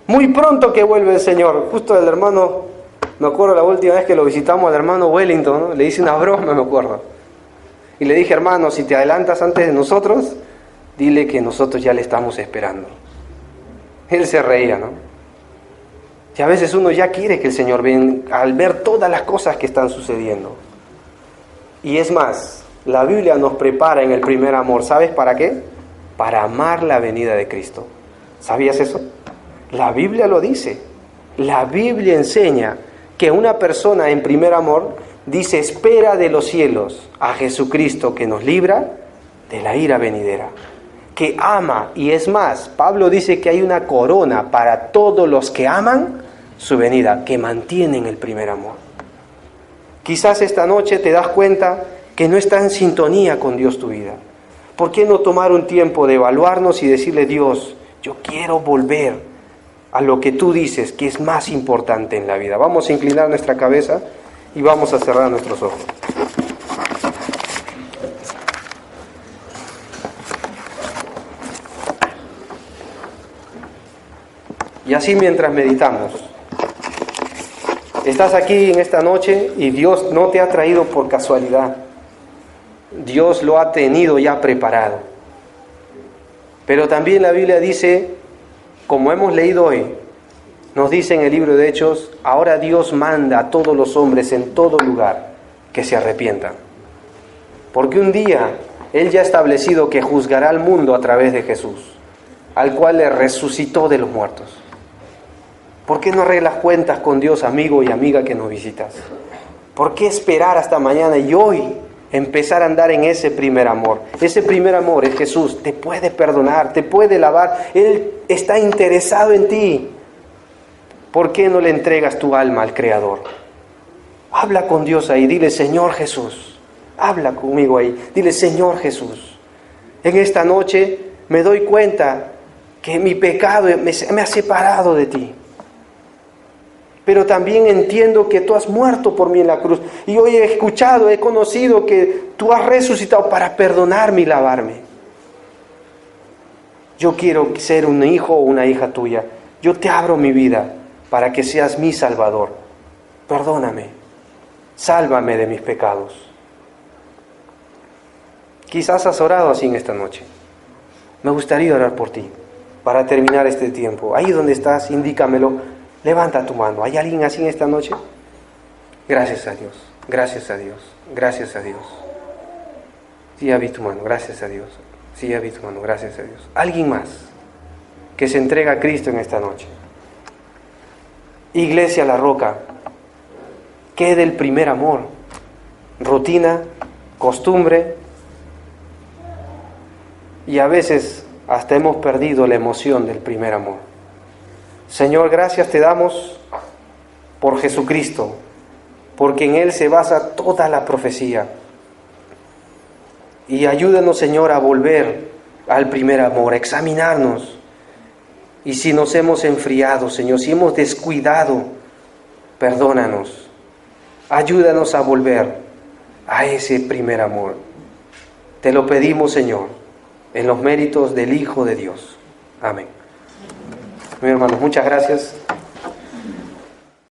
Muy pronto que vuelve el Señor. Justo el hermano, me acuerdo la última vez que lo visitamos al hermano Wellington, ¿no? Le hice una broma, me acuerdo. Y le dije: hermano, si te adelantas antes de nosotros, dile que nosotros ya le estamos esperando. Él se reía, ¿no? Y a veces uno ya quiere que el Señor venga al ver todas las cosas que están sucediendo. Y es más, la Biblia nos prepara en el primer amor. ¿Sabes para qué? Para amar la venida de Cristo. ¿Sabías eso? La Biblia lo dice. La Biblia enseña que una persona en primer amor dice: espera de los cielos a Jesucristo, que nos libra de la ira venidera. Que ama, y es más, Pablo dice que hay una corona para todos los que aman su venida, que mantienen el primer amor. Quizás esta noche te das cuenta que no está en sintonía con Dios tu vida. ¿Por qué no tomar un tiempo de evaluarnos y decirle: Dios, yo quiero volver a lo que tú dices que es más importante en la vida? Vamos a inclinar nuestra cabeza y vamos a cerrar nuestros ojos. Y así, mientras meditamos, estás aquí en esta noche y Dios no te ha traído por casualidad. Dios lo ha tenido ya preparado. Pero también la Biblia dice como hemos leído hoy, nos dice en el libro de Hechos, ahora Dios manda a todos los hombres en todo lugar que se arrepientan. Porque un día Él ya ha establecido que juzgará al mundo a través de Jesús, al cual le resucitó de los muertos. ¿Por qué no arreglas cuentas con Dios, amigo y amiga que nos visitas? ¿Por qué esperar hasta mañana y hoy empezar a andar en ese primer amor? Ese primer amor es Jesús, te puede perdonar, te puede lavar, Él está interesado en ti. ¿Por qué no le entregas tu alma al Creador? Habla con Dios ahí, dile, Señor Jesús, habla conmigo ahí, dile, Señor Jesús, en esta noche me doy cuenta que mi pecado me ha separado de ti. Pero también entiendo que tú has muerto por mí en la cruz. Y hoy he escuchado, he conocido que tú has resucitado para perdonarme y lavarme. Yo quiero ser un hijo o una hija tuya. Yo te abro mi vida para que seas mi Salvador. Perdóname. Sálvame de mis pecados. Quizás has orado así en esta noche. Me gustaría orar por ti para terminar este tiempo. Ahí donde estás, indícamelo. Levanta tu mano. ¿Hay alguien así en esta noche? Gracias a Dios, gracias a Dios, gracias a Dios. Sí, ya vi tu mano, gracias a Dios. Sí, ya vi tu mano, gracias a Dios. ¿Alguien más que se entrega a Cristo en esta noche? Iglesia La Roca, ¿qué del primer amor? Rutina, costumbre, y a veces hasta hemos perdido la emoción del primer amor. Señor, gracias te damos por Jesucristo, porque en Él se basa toda la profecía. Y ayúdanos, Señor, a volver al primer amor, a examinarnos. Y si nos hemos enfriado, Señor, si hemos descuidado, perdónanos. Ayúdanos a volver a ese primer amor. Te lo pedimos, Señor, en los méritos del Hijo de Dios. Amén. Mis hermanos, muchas gracias.